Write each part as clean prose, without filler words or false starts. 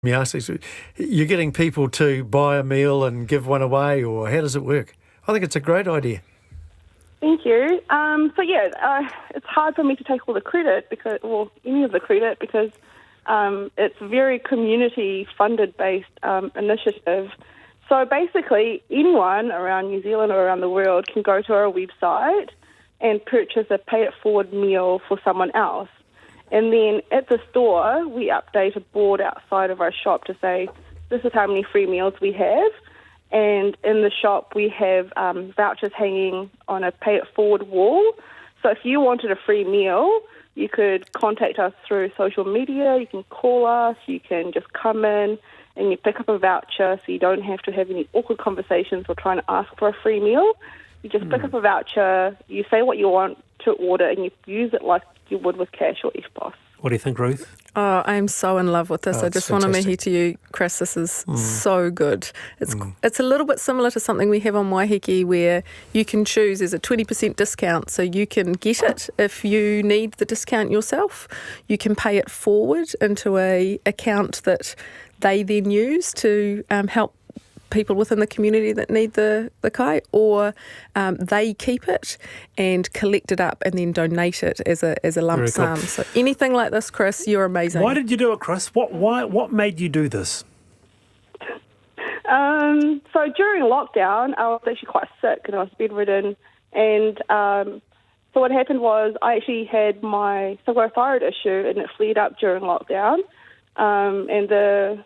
me ask this, you're getting people to buy a meal and give one away, or how does it work? I think it's a great idea. Thank you. It's hard for me to take all the credit any of the credit because it's a very community-funded based initiative. So basically, anyone around New Zealand or around the world can go to our website and purchase a pay-it-forward meal for someone else. And then at the store, we update a board outside of our shop to say, this is how many free meals we have. And in the shop, we have vouchers hanging on a pay-it-forward wall. So if you wanted a free meal, you could contact us through social media, you can call us, you can just come in and you pick up a voucher so you don't have to have any awkward conversations or trying to ask for a free meal. You just pick up a voucher, you say what you want to order, and you use it like you would with cash or EFTPOS. What do you think, Ruth? Oh, I'm so in love with this. I just want to mihi to you, Chris. This is so good. It's a little bit similar to something we have on Waiheke where you can choose. There's a 20% discount, so you can get it if you need the discount yourself. You can pay it forward into a account that they then use to help people within the community that need the kai, or they keep it and collect it up and then donate it as a lump sum. Cool. So anything like this, Chris, you're amazing. Why did you do it, Chris? What made you do this? So during lockdown, I was actually quite sick and I was bedridden. And so what happened was I actually had my thyroid issue and it flared up during lockdown. And the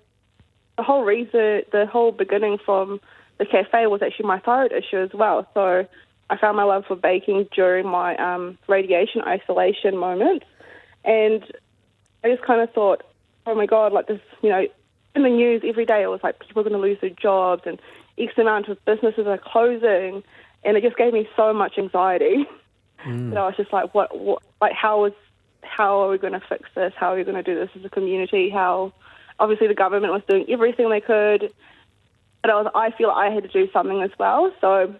whole beginning from the cafe was actually my thyroid issue as well. So I found my love for baking during my radiation isolation moments. And I just kind of thought, oh my God, like this, in the news every day it was like people are going to lose their jobs and X amount of businesses are closing. And it just gave me so much anxiety. that I was just like, how are we going to fix this? How are we going to do this as a community? Obviously the government was doing everything they could, but I feel I had to do something as well. So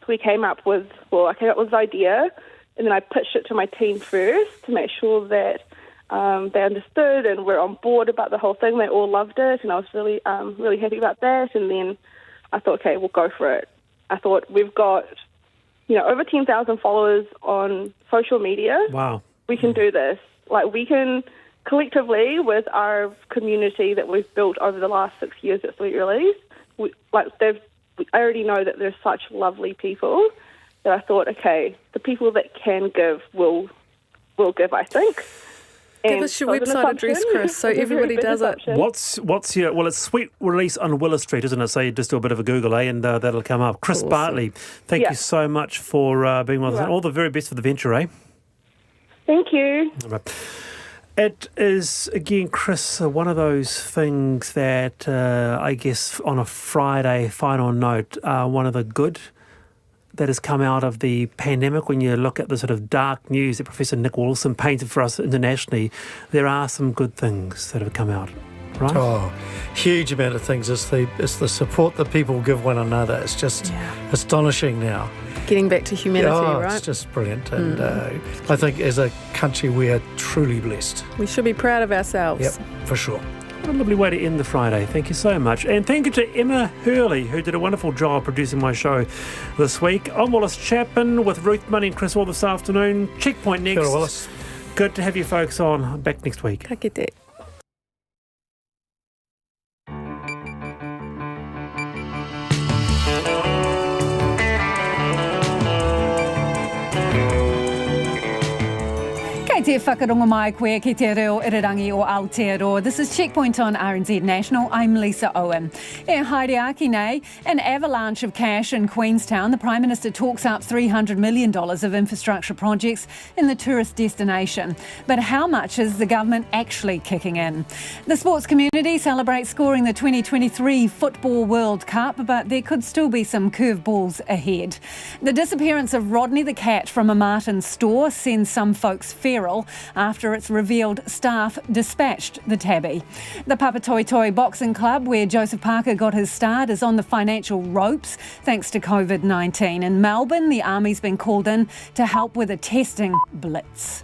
I came up with this idea, and then I pitched it to my team first to make sure that they understood and were on board about the whole thing. They all loved it, and I was really, really happy about that. And then I thought, okay, we'll go for it. I thought we've got, over 10,000 followers on social media. Wow. We can do this. We can collectively, with our community that we've built over the last 6 years at Sweet Release, I already know that there's such lovely people that I thought, okay, the people that can give will give, I think. Give us your website address, Chris, so everybody does it. What's your... Well, it's Sweet Release on Willow Street, isn't it? So you just do a bit of a Google, and that'll come up. Chris Bartley, thank you so much for being with us. All the very best for the venture, eh? Thank you. It is, again, Chris, one of those things that I guess on a Friday, final note, one of the good that has come out of the pandemic, when you look at the sort of dark news that Professor Nick Wilson painted for us internationally, there are some good things that have come out, right? Oh, huge amount of things. It's the support that people give one another. It's just astonishing now. Getting back to humanity, right? It's just brilliant. And I think as a country we are truly blessed. We should be proud of ourselves. Yep, for sure. What a lovely way to end the Friday. Thank you so much. And thank you to Emma Hurley, who did a wonderful job producing my show this week. I'm Wallace Chapman with Ruth Money and Chris Wall this afternoon. Checkpoint next. Hello, Wallace. Good to have you folks on. Back next week. Ka kite. Te whakarongo mai koe ki te reo irirangi o Aotearoa. This is Checkpoint on RNZ National. I'm Lisa Owen. E haere aki nei, an avalanche of cash in Queenstown. The Prime Minister talks up $300 million of infrastructure projects in the tourist destination. But how much is the government actually kicking in? The sports community celebrates scoring the 2023 Football World Cup, but there could still be some curveballs ahead. The disappearance of Rodney the cat from a Marton store sends some folks feral after it's revealed staff dispatched the tabby. The Papatoetoe Boxing Club, where Joseph Parker got his start, is on the financial ropes thanks to COVID-19. In Melbourne, the Army's been called in to help with a testing blitz.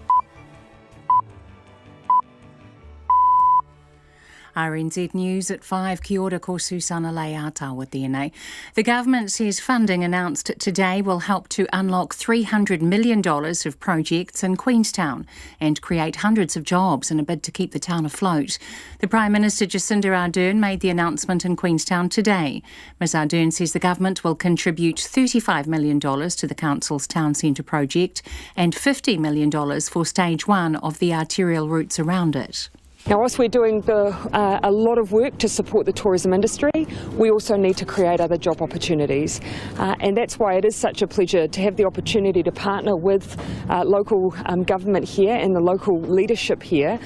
RNZ News at 5. Kia ora, ko Susana Leata tēnei. The government says funding announced today will help to unlock $300 million of projects in Queenstown and create hundreds of jobs in a bid to keep the town afloat. The Prime Minister Jacinda Ardern made the announcement in Queenstown today. Ms Ardern says the government will contribute $35 million to the council's town centre project and $50 million for stage 1 of the arterial routes around it. Now, whilst we're doing a lot of work to support the tourism industry, we also need to create other job opportunities. And that's why it is such a pleasure to have the opportunity to partner with local government here and the local leadership here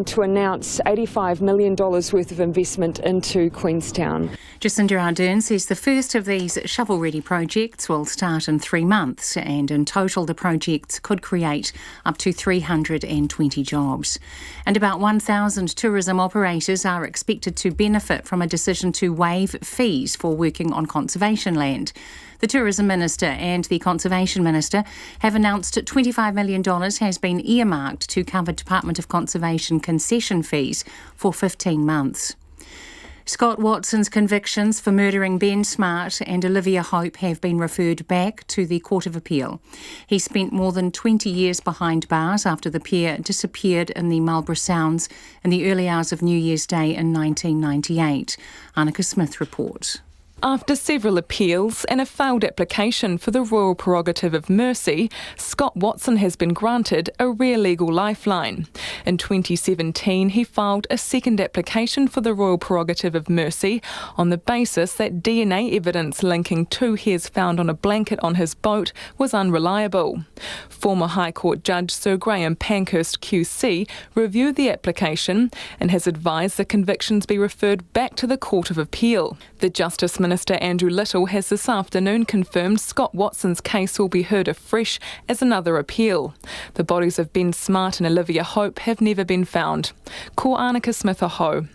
to announce $85 million worth of investment into Queenstown. Jacinda Ardern says the first of these shovel-ready projects will start in 3 months, and in total the projects could create up to 320 jobs. And about 1,000 tourism operators are expected to benefit from a decision to waive fees for working on conservation land. The Tourism Minister and the Conservation Minister have announced $25 million has been earmarked to cover Department of Conservation concession fees for 15 months. Scott Watson's convictions for murdering Ben Smart and Olivia Hope have been referred back to the Court of Appeal. He spent more than 20 years behind bars after the pair disappeared in the Marlborough Sounds in the early hours of New Year's Day in 1998. Annika Smith reports. After several appeals and a failed application for the Royal Prerogative of Mercy, Scott Watson has been granted a rare legal lifeline. In 2017, he filed a second application for the Royal Prerogative of Mercy on the basis that DNA evidence linking 2 hairs found on a blanket on his boat was unreliable. Former High Court Judge Sir Graham Pankhurst QC reviewed the application and has advised the convictions be referred back to the Court of Appeal. The Justice Minister Andrew Little has this afternoon confirmed Scott Watson's case will be heard afresh as another appeal. The bodies of Ben Smart and Olivia Hope have never been found. Ko Annika Smith aho.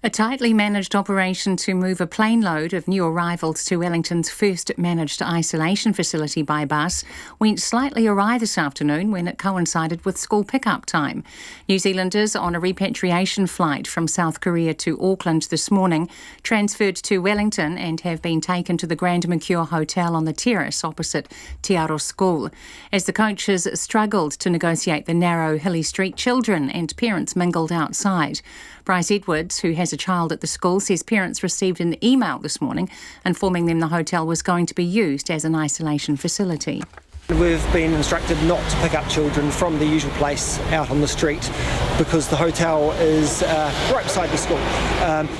A tightly managed operation to move a plane load of new arrivals to Wellington's first managed isolation facility by bus went slightly awry this afternoon when it coincided with school pick-up time. New Zealanders on a repatriation flight from South Korea to Auckland this morning transferred to Wellington and have been taken to the Grand Mercure Hotel on the terrace opposite Te Aro School. As the coaches struggled to negotiate the narrow, hilly street, children and parents mingled outside. Bryce Edwards, who has a child at the school, says parents received an email this morning informing them the hotel was going to be used as an isolation facility. We've been instructed not to pick up children from the usual place out on the street because the hotel is right beside the school.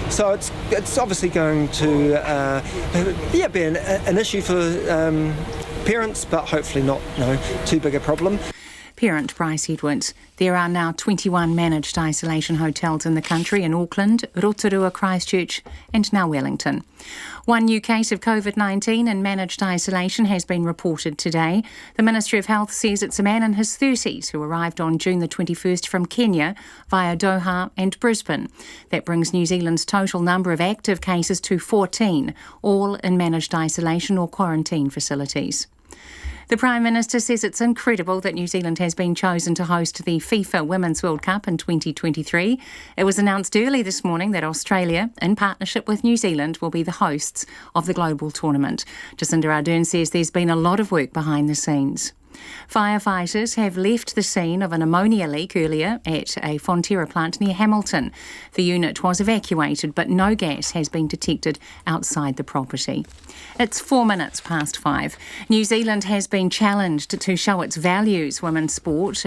So it's obviously going to be an issue for parents, but hopefully not too big a problem. Parent Bryce Edwards. There are now 21 managed isolation hotels in the country in Auckland, Rotorua, Christchurch and now Wellington. 1 new case of COVID-19 in managed isolation has been reported today. The Ministry of Health says it's a man in his 30s who arrived on June the 21st from Kenya via Doha and Brisbane. That brings New Zealand's total number of active cases to 14, all in managed isolation or quarantine facilities. The Prime Minister says it's incredible that New Zealand has been chosen to host the FIFA Women's World Cup in 2023. It was announced early this morning that Australia, in partnership with New Zealand, will be the hosts of the global tournament. Jacinda Ardern says there's been a lot of work behind the scenes. Firefighters have left the scene of an ammonia leak earlier at a Fonterra plant near Hamilton. The unit was evacuated, but no gas has been detected outside the property. It's 4 minutes past 5. New Zealand has been challenged to show it values women's sport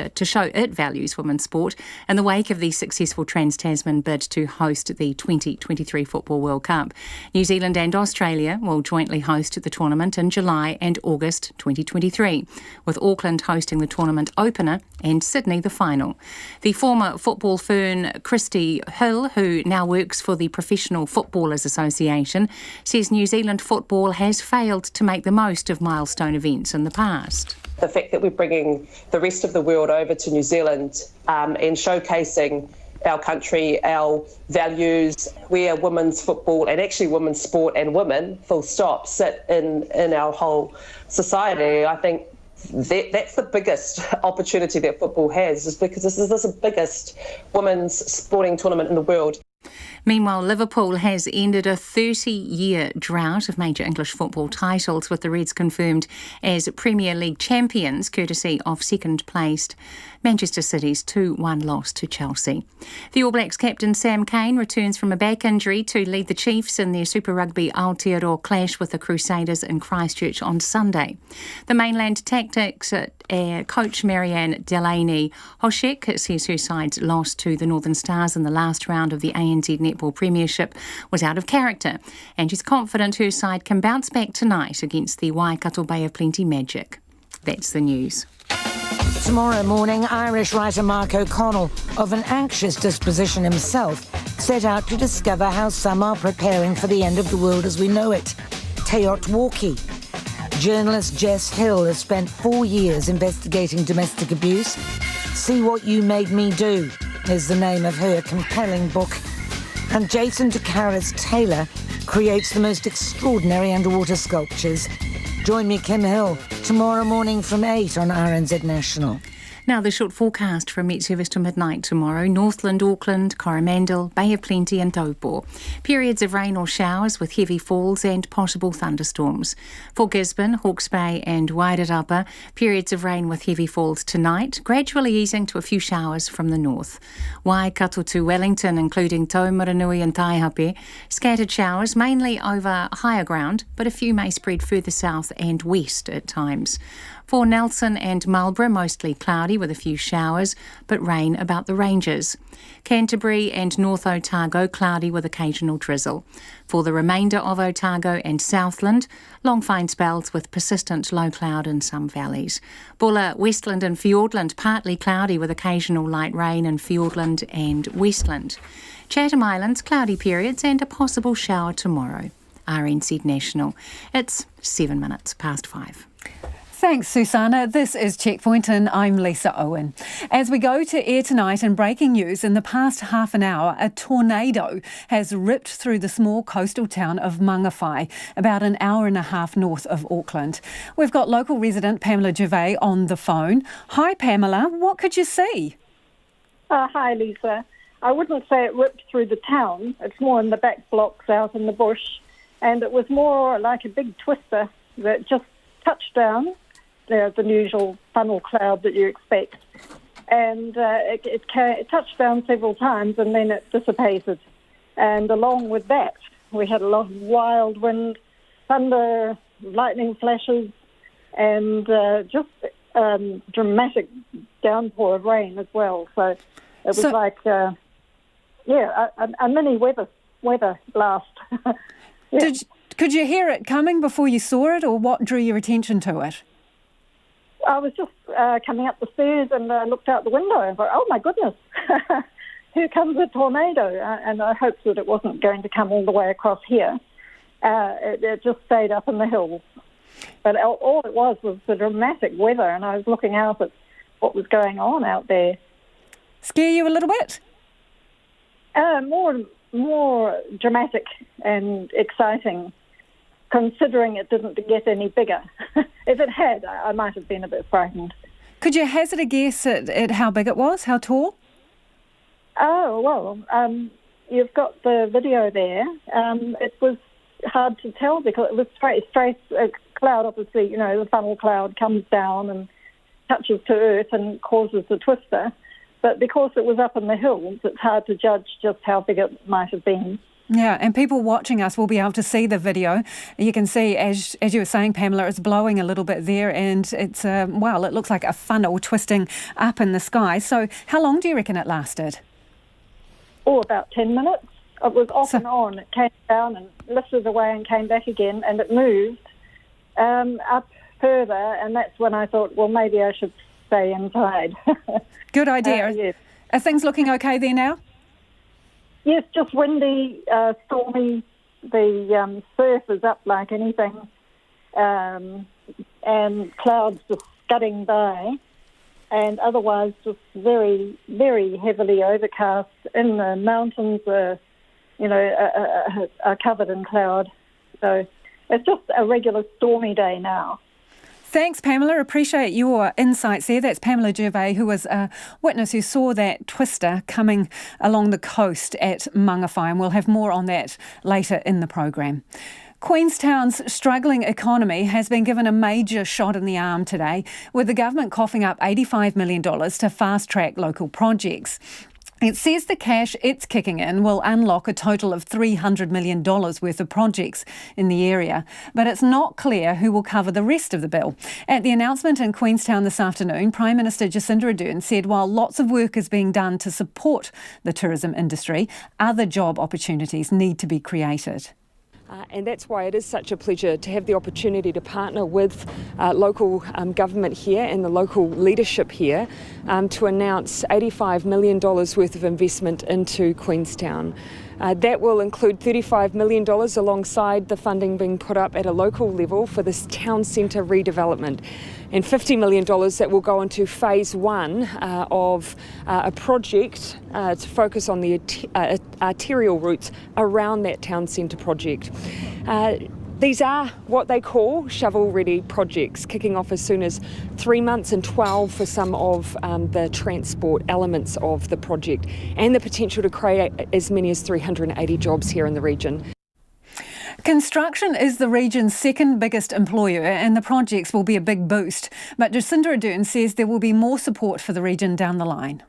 in the wake of the successful Trans-Tasman bid to host the 2023 Football World Cup. New Zealand and Australia will jointly host the tournament in July and August 2023, with Auckland hosting the tournament opener and Sydney the final. The former football fern Christy Hill, who now works for the Professional Footballers Association, says New Zealand football has failed to make the most of milestone events in the past. The fact that we're bringing the rest of the world over to New Zealand and showcasing our country, our values, where women's football and actually women's sport and women, full stop, sit in our whole society. I think that's the biggest opportunity that football has, is because this is the biggest women's sporting tournament in the world. Meanwhile, Liverpool has ended a 30-year drought of major English football titles, with the Reds confirmed as Premier League champions, courtesy of second-placed Manchester City's 2-1 loss to Chelsea. The All Blacks captain Sam Cane returns from a back injury to lead the Chiefs in their Super Rugby Aotearoa clash with the Crusaders in Christchurch on Sunday. The Mainland Tactics coach Marianne Delaney Hoshek says her side's loss to the Northern Stars in the last round of the ANZ Netball Premiership was out of character, and she's confident her side can bounce back tonight against the Waikato Bay of Plenty Magic. That's the news. Tomorrow morning, Irish writer Mark O'Connell, of an anxious disposition himself, set out to discover how some are preparing for the end of the world as we know it. Teotwalki. Journalist Jess Hill has spent 4 years investigating domestic abuse. See What You Made Me Do is the name of her compelling book. And Jason DeCaris Taylor creates the most extraordinary underwater sculptures. Join me, Kim Hill, tomorrow morning from 8 on RNZ National. Now, the short forecast from Met Service to midnight tomorrow: Northland, Auckland, Coromandel, Bay of Plenty and Taupo. Periods of rain or showers with heavy falls and possible thunderstorms. For Gisborne, Hawke's Bay and Wairarapa, periods of rain with heavy falls tonight, gradually easing to a few showers from the north. Waikato to Wellington, including Taumaranui and Taihape, scattered showers mainly over higher ground, but a few may spread further south and west at times. For Nelson and Marlborough, mostly cloudy with a few showers, but rain about the ranges. Canterbury and North Otago, cloudy with occasional drizzle. For the remainder of Otago and Southland, long fine spells with persistent low cloud in some valleys. Bulla, Westland and Fiordland, partly cloudy with occasional light rain in Fiordland and Westland. Chatham Islands, cloudy periods and a possible shower tomorrow. RNZ National. It's 7 minutes past 5. Thanks, Susanna. This is Checkpoint and I'm Lisa Owen. As we go to air tonight, in breaking news, in the past half an hour, a tornado has ripped through the small coastal town of Mangawhai, about an hour and a half north of Auckland. We've got local resident Pamela Gervais on the phone. Hi, Pamela. What could you see? Hi, Lisa. I wouldn't say it ripped through the town. It's more in the back blocks out in the bush. And it was more like a big twister that just touched down. There's the usual funnel cloud that you expect. And it touched down several times and then it dissipated. And along with that, we had a lot of wild wind, thunder, lightning flashes, and just dramatic downpour of rain as well. So it was a mini weather blast. Yeah. Could you hear it coming before you saw it, or what drew your attention to it? I was just coming up the stairs and looked out the window and thought, oh my goodness, here comes a tornado. And I hoped that it wasn't going to come all the way across here. It just stayed up in the hills. But all it was the dramatic weather, and I was looking out at what was going on out there. Scare you a little bit? More dramatic and exciting, considering it didn't get any bigger. If it had, I might have been a bit frightened. Could you hazard a guess at how big it was, how tall? Oh, well, you've got the video there. It was hard to tell because it was straight cloud, obviously, the funnel cloud comes down and touches to earth and causes the twister. But because it was up in the hills, it's hard to judge just how big it might have been. Yeah, and people watching us will be able to see the video. You can see, as you were saying, Pamela, it's blowing a little bit there, and it's, it looks like a funnel twisting up in the sky. So how long do you reckon it lasted? Oh, about 10 minutes. It was off and on. It came down and lifted away and came back again, and it moved up further, and that's when I thought, well, maybe I should stay inside. Good idea. Yes. Are things looking okay there now? Yes, just windy, stormy. The surf is up like anything, and clouds just scudding by, and otherwise just very, very heavily overcast. In the mountains, are covered in cloud. So it's just a regular stormy day now. Thanks, Pamela. Appreciate your insights there. That's Pamela Gervais, who was a witness who saw that twister coming along the coast at Mangawhai, and we'll have more on that later in the program. Queenstown's struggling economy has been given a major shot in the arm today, with the government coughing up $85 million to fast-track local projects. It says the cash it's kicking in will unlock a total of $300 million worth of projects in the area, but it's not clear who will cover the rest of the bill. At the announcement in Queenstown this afternoon, Prime Minister Jacinda Ardern said while lots of work is being done to support the tourism industry, other job opportunities need to be created. And that's why it is such a pleasure to have the opportunity to partner with local government here and the local leadership here to announce $85 million worth of investment into Queenstown. That will include $35 million alongside the funding being put up at a local level for this town centre redevelopment, and $50 million that will go into phase one of a project to focus on the arterial routes around that town centre project. These are what they call shovel-ready projects, kicking off as soon as 3 months and 12 for some of the transport elements of the project, and the potential to create as many as 380 jobs here in the region. Construction is the region's second biggest employer, and the projects will be a big boost. But Jacinda Ardern says there will be more support for the region down the line.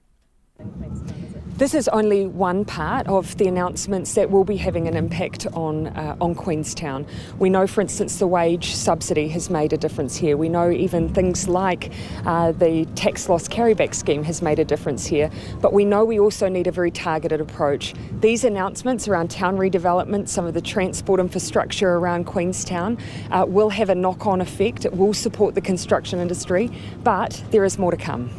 This is only one part of the announcements that will be having an impact on Queenstown. We know, for instance, the wage subsidy has made a difference here. We know even things like the tax loss carryback scheme has made a difference here. But we know we also need a very targeted approach. These announcements around town redevelopment, some of the transport infrastructure around Queenstown will have a knock-on effect. It will support the construction industry, but there is more to come.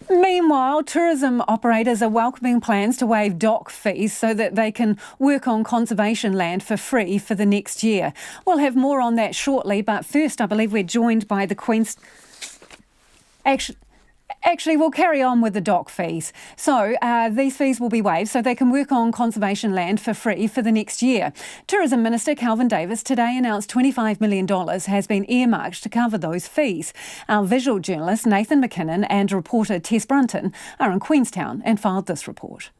Meanwhile, tourism operators are welcoming plans to waive dock fees so that they can work on conservation land for free for the next year. We'll have more on that shortly, but first I believe we're joined by the Actually, we'll carry on with the dock fees. So these fees will be waived so they can work on conservation land for free for the next year. Tourism Minister Kelvin Davis today announced $25 million has been earmarked to cover those fees. Our visual journalist Nathan McKinnon and reporter Tess Brunton are in Queenstown and filed this report.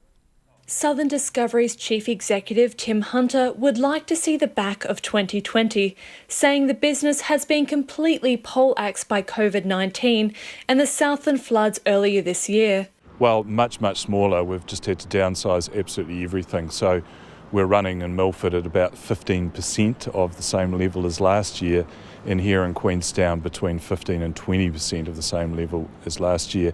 Southern Discovery's Chief Executive Tim Hunter would like to see the back of 2020, saying the business has been completely poleaxed by COVID-19 and the Southland floods earlier this year. Well, much smaller. We've just had to downsize absolutely everything. So we're running in Milford at about 15% of the same level as last year, and here in Queenstown between 15 and 20% of the same level as last year.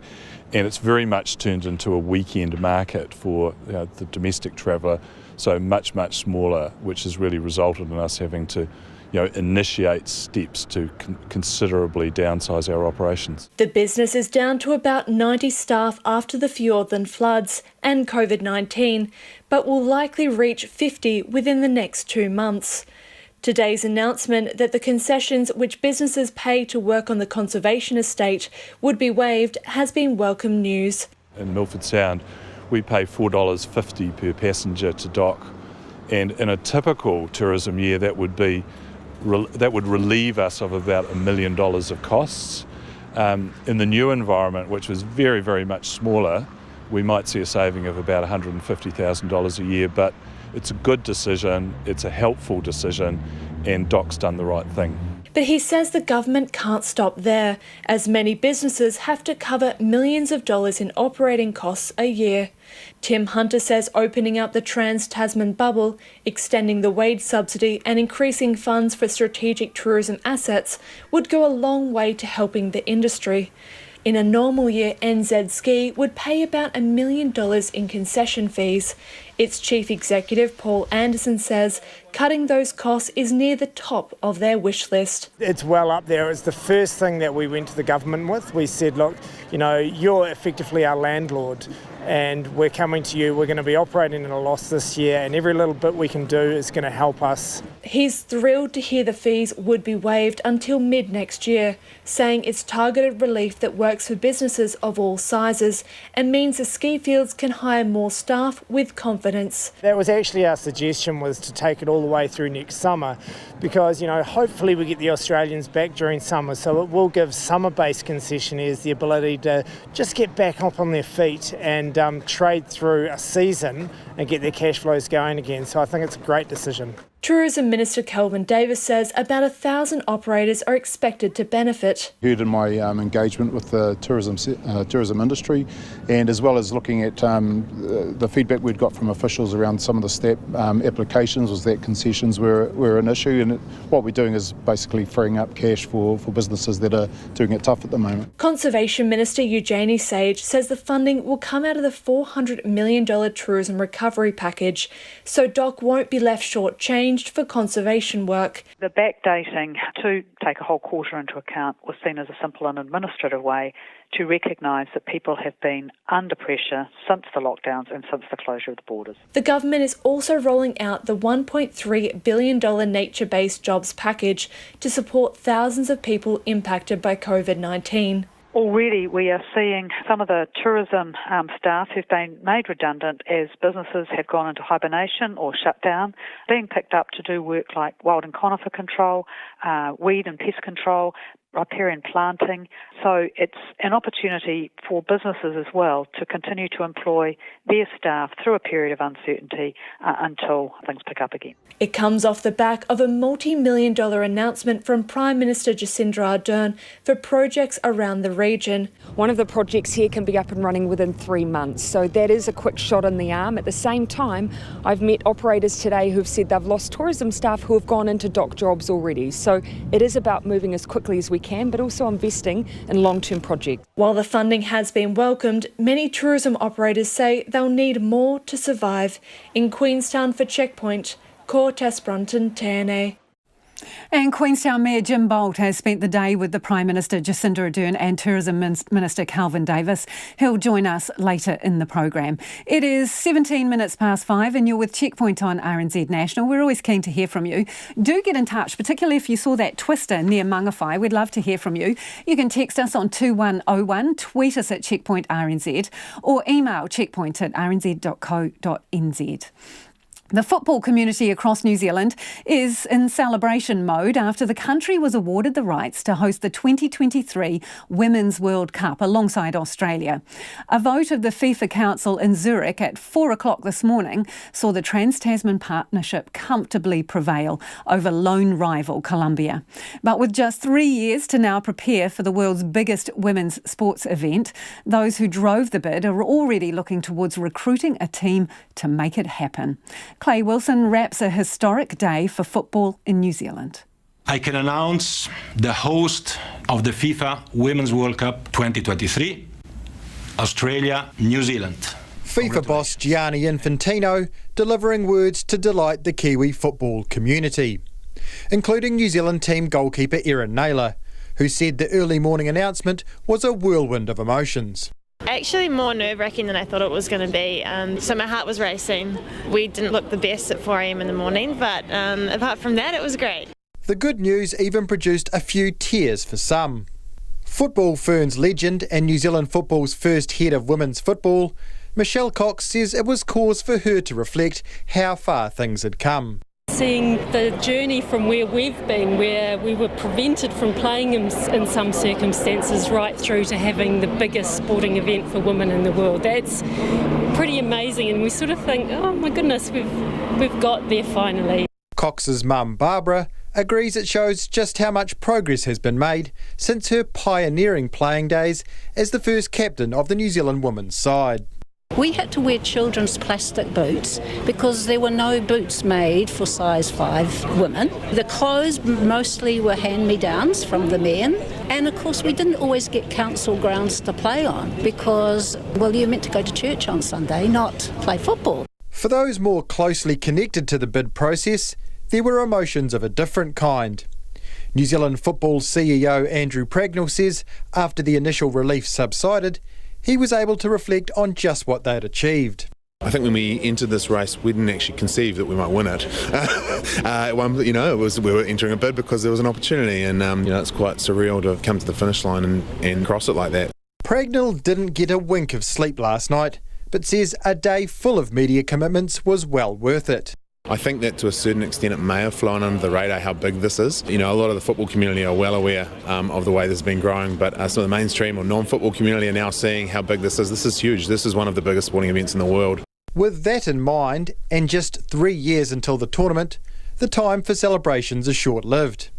And it's very much turned into a weekend market for the domestic traveller, so much smaller, which has really resulted in us having to initiate steps to considerably downsize our operations. The business is down to about 90 staff after the Fiordland floods and COVID-19, but will likely reach 50 within the next 2 months. Today's announcement that the concessions which businesses pay to work on the conservation estate would be waived has been welcome news. In Milford Sound, we pay $4.50 per passenger to dock, and in a typical tourism year that would relieve us of about $1 million of costs. In the new environment, which was very much smaller, we might see a saving of about $150,000 a year, but it's a good decision, it's a helpful decision, and DOC's done the right thing. But he says the government can't stop there, as many businesses have to cover millions of dollars in operating costs a year. Tim Hunter says opening up the Trans-Tasman bubble, extending the wage subsidy and increasing funds for strategic tourism assets would go a long way to helping the industry. In a normal year, NZ Ski would pay about $1 million in concession fees. Its chief executive, Paul Anderson, says cutting those costs is near the top of their wish list. It's well up there. It's the first thing that we went to the government with. We said, look, you're effectively our landlord, and we're coming to you. We're going to be operating at a loss this year, and every little bit we can do is going to help us. He's thrilled to hear the fees would be waived until mid-next year, saying it's targeted relief that works for businesses of all sizes and means the ski fields can hire more staff with confidence. confidence. That was actually our suggestion, was to take it all the way through next summer, because, you know, hopefully we get the Australians back during summer, so it will give summer-based concessionaires the ability to just get back up on their feet and trade through a season and get their cash flows going again. So I think it's a great decision. Tourism Minister Kelvin Davis says about 1,000 operators are expected to benefit. Heard in my engagement with the tourism industry, and as well as looking at the feedback we'd got from officials around some of the STAP applications, was that concessions were an issue, and what we're doing is basically freeing up cash for businesses that are doing it tough at the moment. Conservation Minister Eugenie Sage says the funding will come out of the $400 million tourism recovery package, so DOC won't be left shortchanged for conservation work. The backdating, to take a whole quarter into account, was seen as a simple and administrative way to recognise that people have been under pressure since the lockdowns and since the closure of the borders. The government is also rolling out the $1.3 billion nature-based jobs package to support thousands of people impacted by COVID-19. Already we are seeing some of the tourism staff who've been made redundant as businesses have gone into hibernation or shut down, being picked up to do work like wild and conifer control, weed and pest control, riparian planting. So it's an opportunity for businesses as well to continue to employ their staff through a period of uncertainty until things pick up again. It comes off the back of a multi-million-dollar announcement from Prime Minister Jacinda Ardern for projects around the region. One of the projects here can be up and running within 3 months, so that is a quick shot in the arm. At the same time, I've met operators today who've said they've lost tourism staff who have gone into DOC jobs already. So it is about moving as quickly as we can, but also investing in long-term projects. While the funding has been welcomed, many tourism operators say they'll need more to survive. In Queenstown for Checkpoint, Tess Brunton, TNA. And Queenstown Mayor Jim Bolt has spent the day with the Prime Minister Jacinda Ardern and Tourism Minister Kelvin Davis. He'll join us later in the programme. It is 17 minutes past 5 and you're with Checkpoint on RNZ National. We're always keen to hear from you. Do get in touch, particularly if you saw that twister near Mangawhai. We'd love to hear from you. You can text us on 2101, tweet us at Checkpoint RNZ or email checkpoint@rnz.co.nz. The football community across New Zealand is in celebration mode after the country was awarded the rights to host the 2023 Women's World Cup alongside Australia. A vote of the FIFA Council in Zurich at 4 o'clock this morning saw the Trans-Tasman Partnership comfortably prevail over lone rival Colombia. But with just 3 years to now prepare for the world's biggest women's sports event, those who drove the bid are already looking towards recruiting a team to make it happen. Clay Wilson wraps a historic day for football in New Zealand. I can announce the host of the FIFA Women's World Cup 2023, Australia, New Zealand. FIFA boss Gianni Infantino delivering words to delight the Kiwi football community, including New Zealand team goalkeeper Erin Naylor, who said the early morning announcement was a whirlwind of emotions. Actually more nerve-wracking than I thought it was going to be, so my heart was racing. We didn't look the best at 4 a.m. in the morning, but apart from that it was great. The good news even produced a few tears for some. Football Ferns legend and New Zealand football's first head of women's football, Michelle Cox says it was cause for her to reflect how far things had come. Seeing the journey from where we've been, where we were prevented from playing in some circumstances, right through to having the biggest sporting event for women in the world. That's pretty amazing, and we sort of think, oh my goodness, we've got there finally. Cox's mum, Barbara, agrees it shows just how much progress has been made since her pioneering playing days as the first captain of the New Zealand women's side. We had to wear children's plastic boots because there were no boots made for size 5 women. The clothes mostly were hand-me-downs from the men, and of course we didn't always get council grounds to play on because, well, you're meant to go to church on Sunday, not play football. For those more closely connected to the bid process, there were emotions of a different kind. New Zealand Football's CEO Andrew Pragnell says after the initial relief subsided, he was able to reflect on just what they had achieved. I think when we entered this race, we didn't actually conceive that we might win it. We were entering a bid because there was an opportunity, and it's quite surreal to come to the finish line and cross it like that. Pragnell didn't get a wink of sleep last night, but says a day full of media commitments was well worth it. I think that to a certain extent it may have flown under the radar how big this is. You know, a lot of the football community are well aware of the way this has been growing, but some of the mainstream or non-football community are now seeing how big this is. This is huge. This is one of the biggest sporting events in the world. With that in mind, and just 3 years until the tournament, the time for celebrations is short-lived.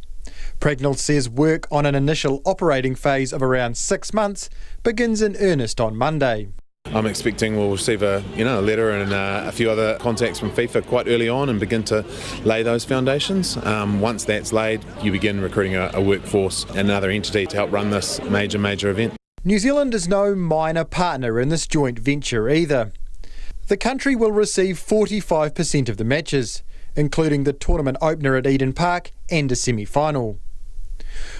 Pregnell says work on an initial operating phase of around 6 months begins in earnest on Monday. I'm expecting we'll receive a letter and a few other contacts from FIFA quite early on and begin to lay those foundations. Once that's laid, you begin recruiting a workforce and another entity to help run this major event. New Zealand is no minor partner in this joint venture either. The country will receive 45% of the matches, including the tournament opener at Eden Park and a semi-final.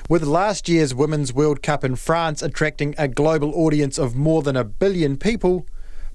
With last year's Women's World Cup in France attracting a global audience of more than 1 billion people,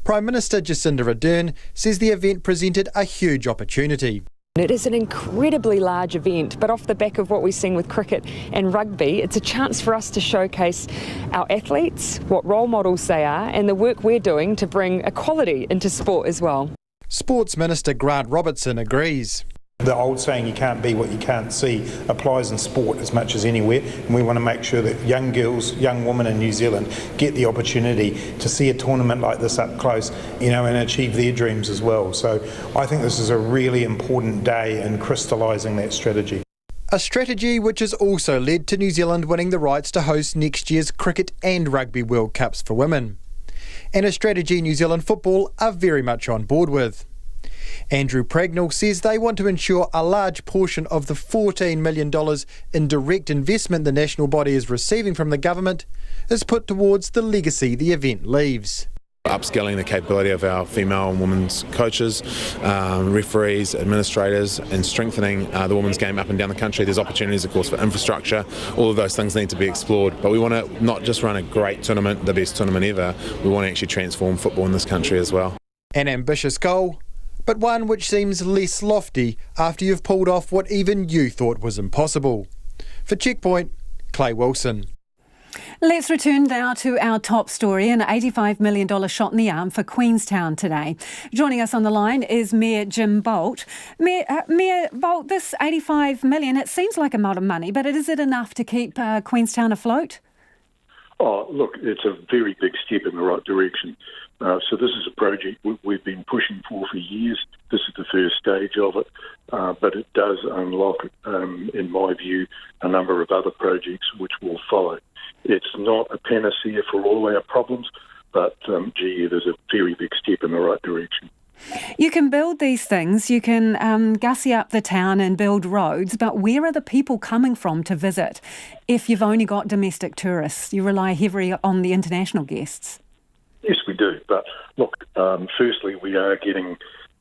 Prime Minister Jacinda Ardern says the event presented a huge opportunity. It is an incredibly large event, but off the back of what we're seeing with cricket and rugby, it's a chance for us to showcase our athletes, what role models they are, and the work we're doing to bring equality into sport as well. Sports Minister Grant Robertson agrees. The old saying, you can't be what you can't see, applies in sport as much as anywhere, and we want to make sure that young girls, young women in New Zealand get the opportunity to see a tournament like this up close, and achieve their dreams as well. So I think this is a really important day in crystallising that strategy. A strategy which has also led to New Zealand winning the rights to host next year's Cricket and Rugby World Cups for women. And a strategy New Zealand football are very much on board with. Andrew Pregnell says they want to ensure a large portion of the $14 million in direct investment the national body is receiving from the government is put towards the legacy the event leaves. Upscaling the capability of our female and women's coaches, referees, administrators, and strengthening the women's game up and down the country. There's opportunities, of course, for infrastructure. All of those things need to be explored. But we want to not just run a great tournament, the best tournament ever. We want to actually transform football in this country as well. An ambitious goal, but one which seems less lofty after you've pulled off what even you thought was impossible. For Checkpoint, Clay Wilson. Let's return now to our top story, an $85 million shot in the arm for Queenstown today. Joining us on the line is Mayor Jim Bolt. Mayor Bolt, this $85 million, it seems like a lot of money, but is it enough to keep Queenstown afloat? Oh, look, it's a very big step in the right direction. So this is a project we've been pushing for years. This is the first stage of it, but it does unlock, in my view, a number of other projects which will follow. It's not a panacea for all our problems, but it is a very big step in the right direction. You can build these things, you can gussy up the town and build roads, but where are the people coming from to visit if you've only got domestic tourists? You rely heavily on the international guests. Yes, we do. But look, firstly, we are getting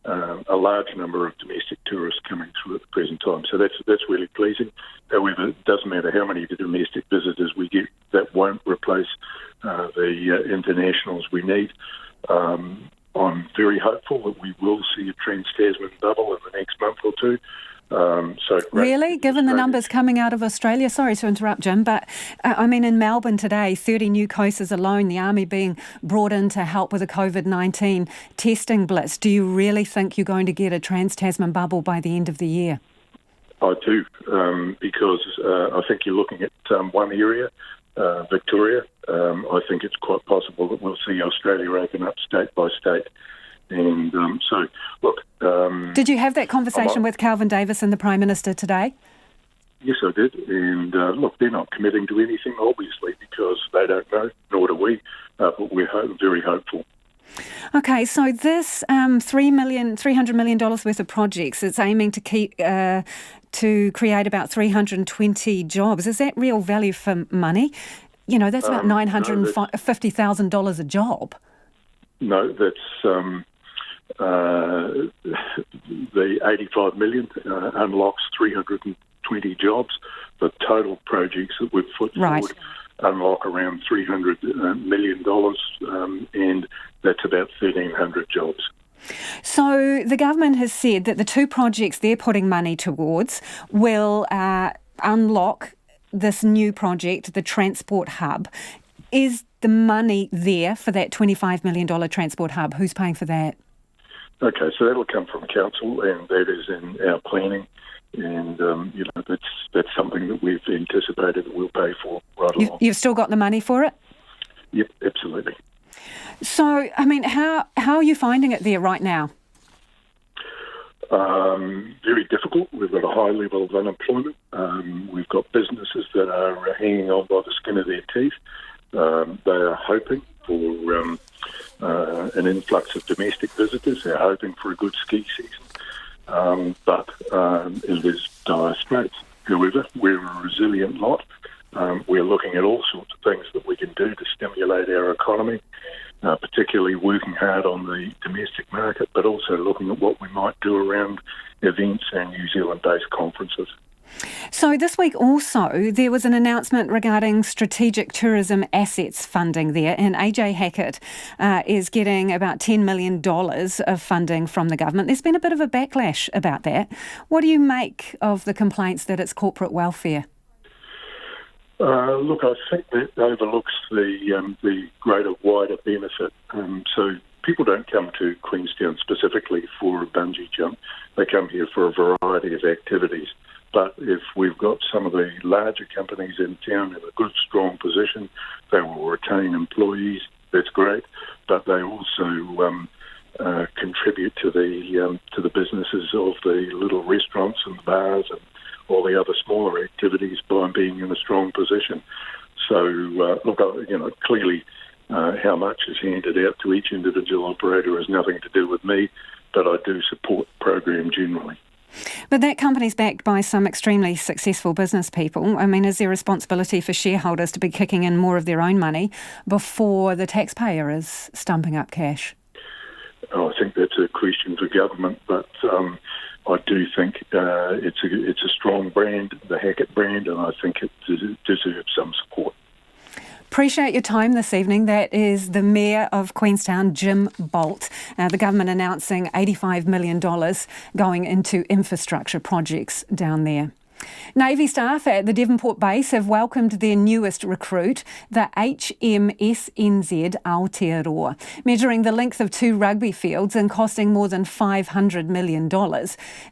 a large number of domestic tourists coming through at the present time. So that's really pleasing. However, it doesn't matter how many domestic visitors we get, that won't replace the internationals we need. I'm very hopeful that we will see a Trans-Tasman bubble in the next month or two. Really? Given the numbers coming out of Australia? Sorry to interrupt, Jim, but in Melbourne today, 30 new cases alone, the Army being brought in to help with the COVID-19 testing blitz. Do you really think you're going to get a Trans-Tasman bubble by the end of the year? I do, because I think you're looking at one area, Victoria. I think it's quite possible that we'll see Australia open up state by state. And look... Did you have that conversation with Calvin Davis and the Prime Minister today? Yes, I did. And look, they're not committing to anything, obviously, because they don't know, nor do we. But we're very hopeful. Okay, so this $300 million worth of projects, it's aiming to create about 320 jobs. Is that real value for money? That's about $950,000 a job. No, that's the 85 million unlocks 320 jobs. The total projects that we've put forward unlock around $300 million, and that's about 1,300 jobs. So the government has said that the two projects they're putting money towards will unlock this new project, the Transport Hub. Is the money there for that $25 million transport hub? Who's paying for that? Okay, so that'll come from council, and that is in our planning, and that's something that we've anticipated that we'll pay for right along. You've still got the money for it? Yep, absolutely. So, I mean, how are you finding it there right now? Very difficult. We've got a high level of unemployment. We've got businesses that are hanging on by the skin of their teeth. They are hoping for an influx of domestic visitors. They're hoping for a good ski season. But it is dire straits. However, we're a resilient lot. We're looking at all sorts of things that we can do to stimulate our economy, particularly working hard on the domestic market, but also looking at what we might do around events and New Zealand-based conferences. So this week also there was an announcement regarding strategic tourism assets funding there, and AJ Hackett is getting about $10 million of funding from the government. There's been a bit of a backlash about that. What do you make of the complaints that it's corporate welfare? Look, I think that overlooks the greater, wider benefit. So people don't come to Queenstown specifically for a bungee jump. They come here for a variety of activities. But if we've got some of the larger companies in town in a good, strong position, they will retain employees. That's great. But they also contribute to the businesses of the little restaurants and bars and all the other smaller activities by being in a strong position. So, look, clearly how much is handed out to each individual operator has nothing to do with me, but I do support the program generally. But that company's backed by some extremely successful business people. I mean, is there responsibility for shareholders to be kicking in more of their own money before the taxpayer is stumping up cash? I think that's a question for government, but I do think it's a strong brand, the Hackett brand, and I think it deserves some support. Appreciate your time this evening. That is the Mayor of Queenstown, Jim Bolt. The government announcing $85 million going into infrastructure projects down there. Navy staff at the Devonport base have welcomed their newest recruit, the HMS NZ Aotearoa, measuring the length of 2 rugby fields and costing more than $500 million.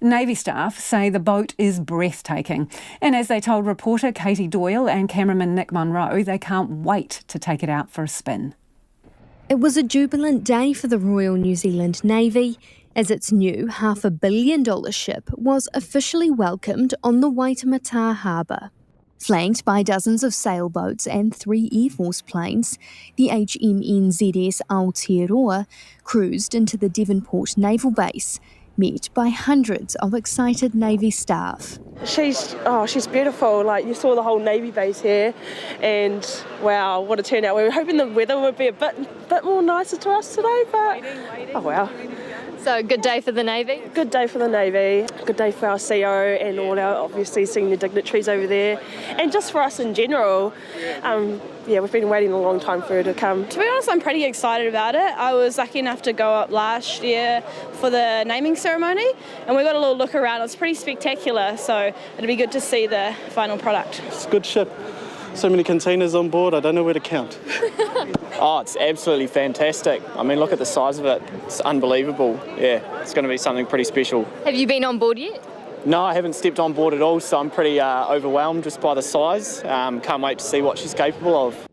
Navy staff say the boat is breathtaking. And as they told reporter Katie Doyle and cameraman Nick Munro, they can't wait to take it out for a spin. It was a jubilant day for the Royal New Zealand Navy as its new $500 million ship was officially welcomed on the Waitemata Harbour. Flanked by dozens of sailboats and 3 Air Force planes, the HMNZS Aotearoa cruised into the Devonport Naval Base, met by hundreds of excited Navy staff. She's beautiful. Like, you saw the whole Navy base here, and wow, what a turnout. We were hoping the weather would be a bit more nicer to us today, but oh wow. So, good day for the Navy? Good day for the Navy, good day for our CO and all our obviously senior dignitaries over there, and just for us in general. We've been waiting a long time for her to come. To be honest, I'm pretty excited about it. I was lucky enough to go up last year for the naming ceremony, and we got a little look around. It's pretty spectacular, so it'll be good to see the final product. It's a good ship. So many containers on board, I don't know where to count. Oh, it's absolutely fantastic. I mean, look at the size of it. It's unbelievable. Yeah, it's going to be something pretty special. Have you been on board yet? No, I haven't stepped on board at all, so I'm pretty overwhelmed just by the size. Can't wait to see what she's capable of.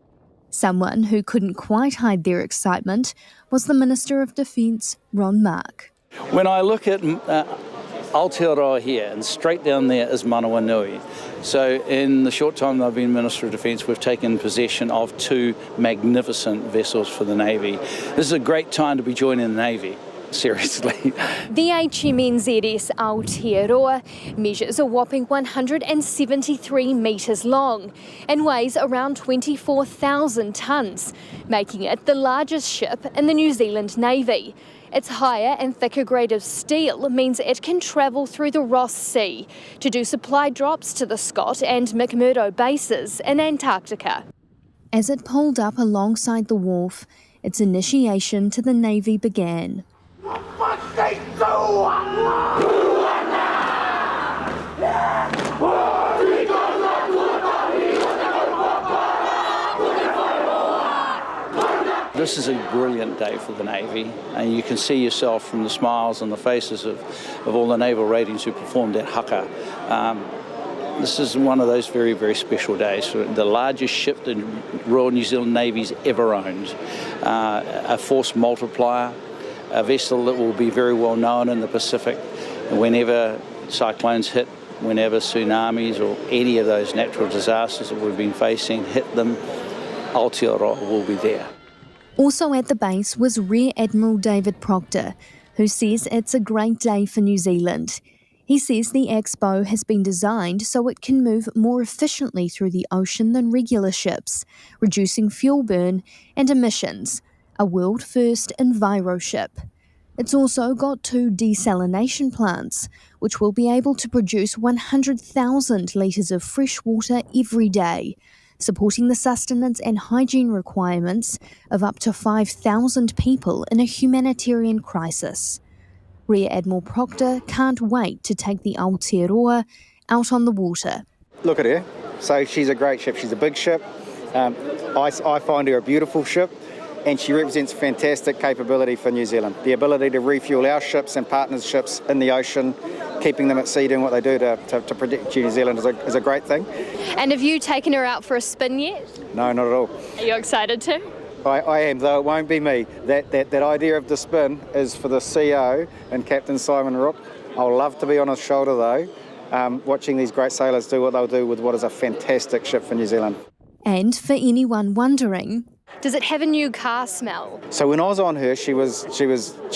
Someone who couldn't quite hide their excitement was the Minister of Defence, Ron Mark. When I look at Aotearoa here, and straight down there is Manawanui. So in the short time that I've been Minister of Defence, we've taken possession of 2 magnificent vessels for the Navy. This is a great time to be joining the Navy. Seriously. The HMNZS Aotearoa measures a whopping 173 metres long and weighs around 24,000 tonnes, making it the largest ship in the New Zealand Navy. Its higher and thicker grade of steel means it can travel through the Ross Sea to do supply drops to the Scott and McMurdo bases in Antarctica. As it pulled up alongside the wharf, its initiation to the Navy began. This is a brilliant day for the Navy, and you can see yourself from the smiles on the faces of all the naval ratings who performed at haka. This is one of those very, very special days. The largest ship the Royal New Zealand Navy's ever owned, a force multiplier, a vessel that will be very well known in the Pacific. Whenever cyclones hit, whenever tsunamis or any of those natural disasters that we've been facing hit them, Aotearoa will be there. Also at the base was Rear Admiral David Proctor, who says it's a great day for New Zealand. He says the Expo has been designed so it can move more efficiently through the ocean than regular ships, reducing fuel burn and emissions, a world-first enviro ship. It's also got 2 desalination plants, which will be able to produce 100,000 litres of fresh water every day, supporting the sustenance and hygiene requirements of up to 5,000 people in a humanitarian crisis. Rear Admiral Proctor can't wait to take the Aotearoa out on the water. Look at her. So she's a great ship. She's a big ship. I find her a beautiful ship, and she represents fantastic capability for New Zealand. The ability to refuel our ships and partners' ships in the ocean, keeping them at sea doing what they do to protect New Zealand is a great thing. And have you taken her out for a spin yet? No, not at all. Are you excited to? I am, though it won't be me. That idea of the spin is for the CO and Captain Simon Rook. I'll love to be on his shoulder, though, watching these great sailors do what they'll do with what is a fantastic ship for New Zealand. And for anyone wondering, does it have a new car smell? So when I was on her, she was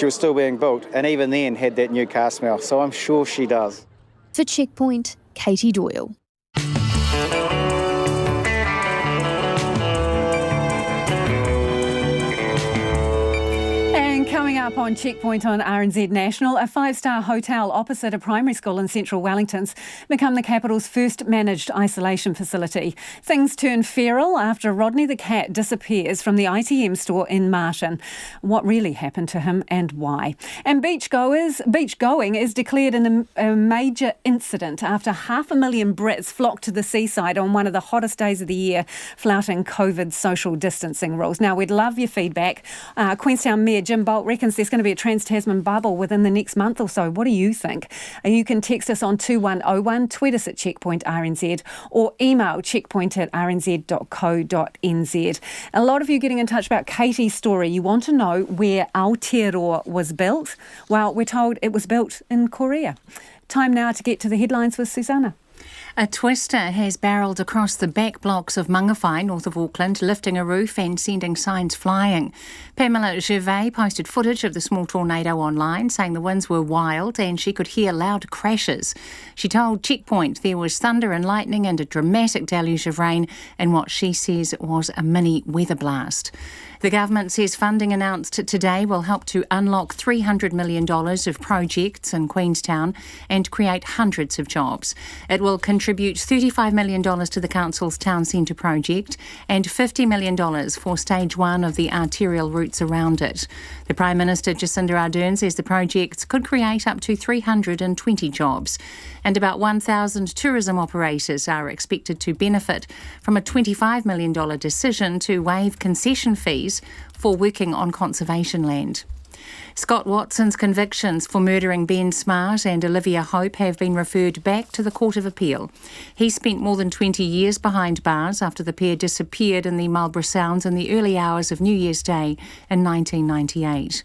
still being built, and even then had that new car smell. So I'm sure she does. For Checkpoint, Katie Doyle. Coming up on Checkpoint on RNZ National, a 5-star hotel opposite a primary school in central Wellington's become the capital's first managed isolation facility. Things turn feral after Rodney the cat disappears from the ITM store in Marton. What really happened to him and why? And beach going is declared a major incident after 500,000 Brits flocked to the seaside on one of the hottest days of the year, flouting COVID social distancing rules. Now, we'd love your feedback. Queenstown Mayor Jim Bolt reckons there's going to be a Trans-Tasman bubble within the next month or so. What do you think? You can text us on 2101, tweet us at Checkpoint RNZ, or email checkpoint@rnz.co.nz. A lot of you getting in touch about Katie's story. You want to know where Aotearoa was built. Well, we're told it was built in Korea. Time now to get to the headlines with Susanna. A twister has barrelled across the back blocks of Mangawhai, north of Auckland, lifting a roof and sending signs flying. Pamela Gervais posted footage of the small tornado online, saying the winds were wild and she could hear loud crashes. She told Checkpoint there was thunder and lightning and a dramatic deluge of rain in what she says was a mini weather blast. The government says funding announced today will help to unlock $300 million of projects in Queenstown and create hundreds of jobs. It will contribute $35 million to the council's town centre project and $50 million for stage 1 of the arterial routes around it. The Prime Minister Jacinda Ardern says the projects could create up to 320 jobs. And about 1,000 tourism operators are expected to benefit from a $25 million decision to waive concession fees for working on conservation land. Scott Watson's convictions for murdering Ben Smart and Olivia Hope have been referred back to the Court of Appeal. He spent more than 20 years behind bars after the pair disappeared in the Marlborough Sounds in the early hours of New Year's Day in 1998.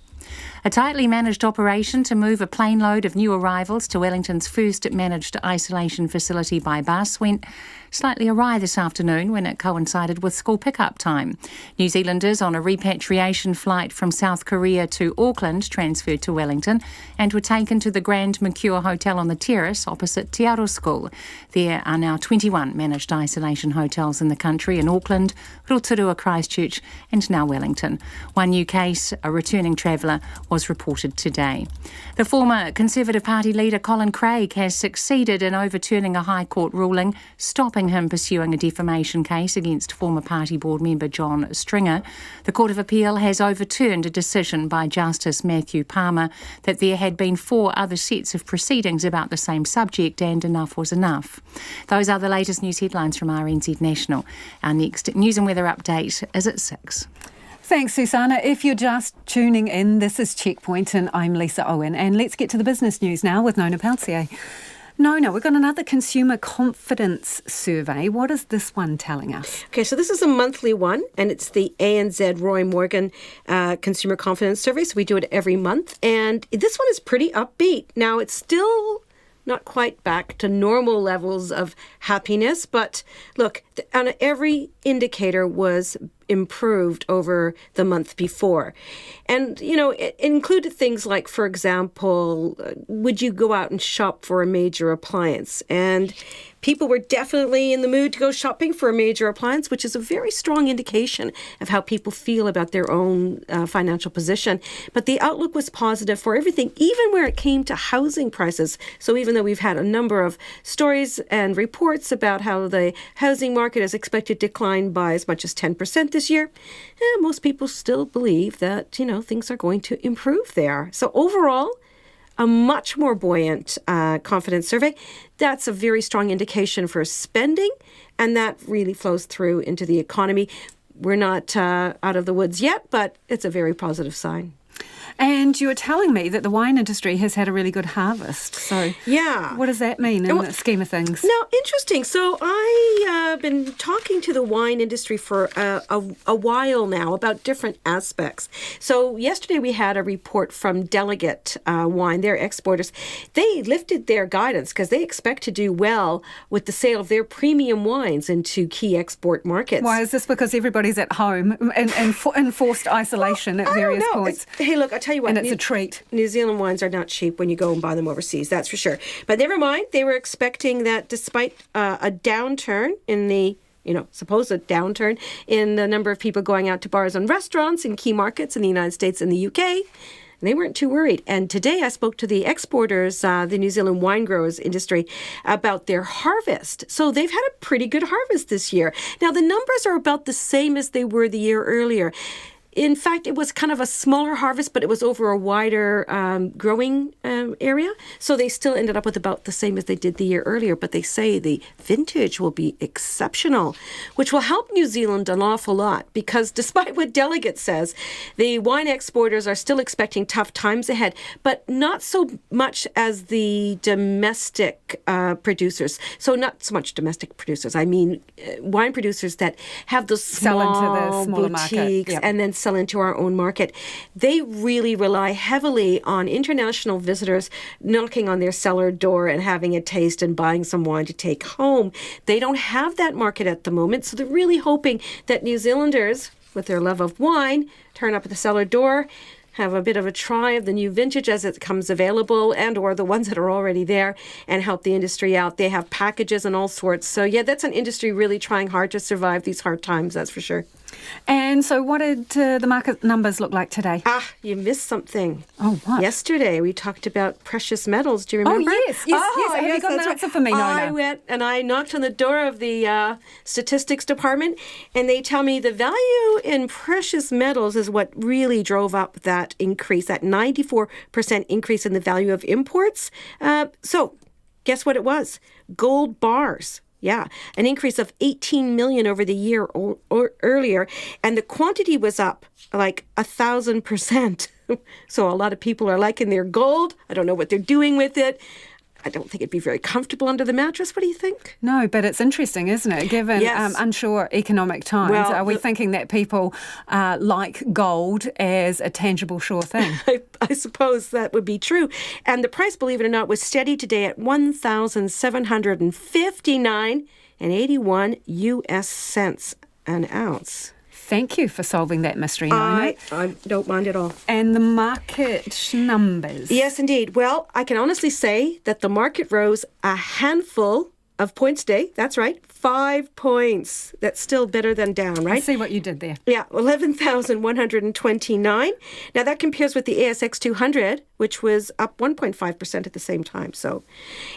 A tightly managed operation to move a plane load of new arrivals to Wellington's first managed isolation facility by bus went slightly awry this afternoon when it coincided with school pick-up time. New Zealanders on a repatriation flight from South Korea to Auckland transferred to Wellington and were taken to the Grand Mercure Hotel on the terrace opposite Te Aro School. There are now 21 managed isolation hotels in the country in Auckland, Rotorua, Christchurch and now Wellington. One new case, a returning traveller, was reported today. The former Conservative Party leader Colin Craig has succeeded in overturning a High Court ruling stopping him pursuing a defamation case against former party board member John Stringer. The Court of Appeal has overturned a decision by Justice Matthew Palmer that there had been 4 other sets of proceedings about the same subject and enough was enough. Those are the latest news headlines from RNZ National. Our next news and weather update is at 6. Thanks, Susanna. If you're just tuning in, this is Checkpoint and I'm Lisa Owen. And let's get to the business news now with Nona Peltier. Nona, we've got another consumer confidence survey. What is this one telling us? Okay, so this is a monthly one, and it's the ANZ Roy Morgan Consumer Confidence Survey. So we do it every month, and this one is pretty upbeat. Now, it's still not quite back to normal levels of happiness, but look, on every indicator was improved over the month before. And, you know, it included things like, for example, would you go out and shop for a major appliance? And people were definitely in the mood to go shopping for a major appliance, which is a very strong indication of how people feel about their own financial position. But the outlook was positive for everything, even where it came to housing prices. So even though we've had a number of stories and reports about how the housing market is expected to decline by as much as 10% this year, most people still believe that, you know, things are going to improve there. So overall, a much more buoyant confidence survey. That's a very strong indication for spending, and that really flows through into the economy. We're not out of the woods yet, but it's a very positive sign. And you were telling me that the wine industry has had a really good harvest. So yeah, what does that mean in the scheme of things? Now, interesting. So I've been talking to the wine industry for a while now about different aspects. So yesterday we had a report from Delegate Wine, their exporters. They lifted their guidance because they expect to do well with the sale of their premium wines into key export markets. Why is this? Because everybody's at home in enforced isolation at various points. Hey, look, I tell you what. And it's a treat. New Zealand wines are not cheap when you go and buy them overseas, that's for sure. But never mind, they were expecting that despite a downturn in the supposed downturn in the number of people going out to bars and restaurants in key markets in the United States and the UK, they weren't too worried. And today I spoke to the exporters, the New Zealand wine growers industry, about their harvest. So they've had a pretty good harvest this year. Now, the numbers are about the same as they were the year earlier. In fact, it was kind of a smaller harvest, but it was over a wider growing area. So they still ended up with about the same as they did the year earlier. But they say the vintage will be exceptional, which will help New Zealand an awful lot. Because despite what Delegate says, the wine exporters are still expecting tough times ahead, but not so much as the domestic producers. So not so much domestic producers. I mean, wine producers that have those small boutiques and then sell into our own market. They really rely heavily on international visitors knocking on their cellar door and having a taste and buying some wine to take home. They don't have that market at the moment, so they're really hoping that New Zealanders, with their love of wine, turn up at the cellar door, have a bit of a try of the new vintage as it comes available and or the ones that are already there, and help the industry out. They have packages and all sorts. So yeah, that's an industry really trying hard to survive these hard times, that's for sure. And so what did the market numbers look like today? You missed something. Oh, what? Yesterday we talked about precious metals. Do you remember? Oh, yes. Have you got an answer for me, Nona? I went and I knocked on the door of the statistics department, and they tell me the value in precious metals is what really drove up that increase, that 94% increase in the value of imports. So guess what it was? Gold bars. Yeah, an increase of 18 million over the year earlier, and the quantity was up like 1,000%. So a lot of people are liking their gold. I don't know what they're doing with it. I don't think it'd be very comfortable under the mattress. What do you think? No, but it's interesting, isn't it? Given unsure economic times, are we thinking that people like gold as a tangible, sure thing? I suppose that would be true. And the price, believe it or not, was steady today at $1,759.81 US cents an ounce. Thank you for solving that mystery, Nona. I don't mind at all. And the market numbers. Yes, indeed. Well, I can honestly say that the market rose a handful of points today. That's right, 5 points. That's still better than down, right? I see what you did there. Yeah, 11,129. Now, that compares with the ASX 200, which was up 1.5% at the same time. So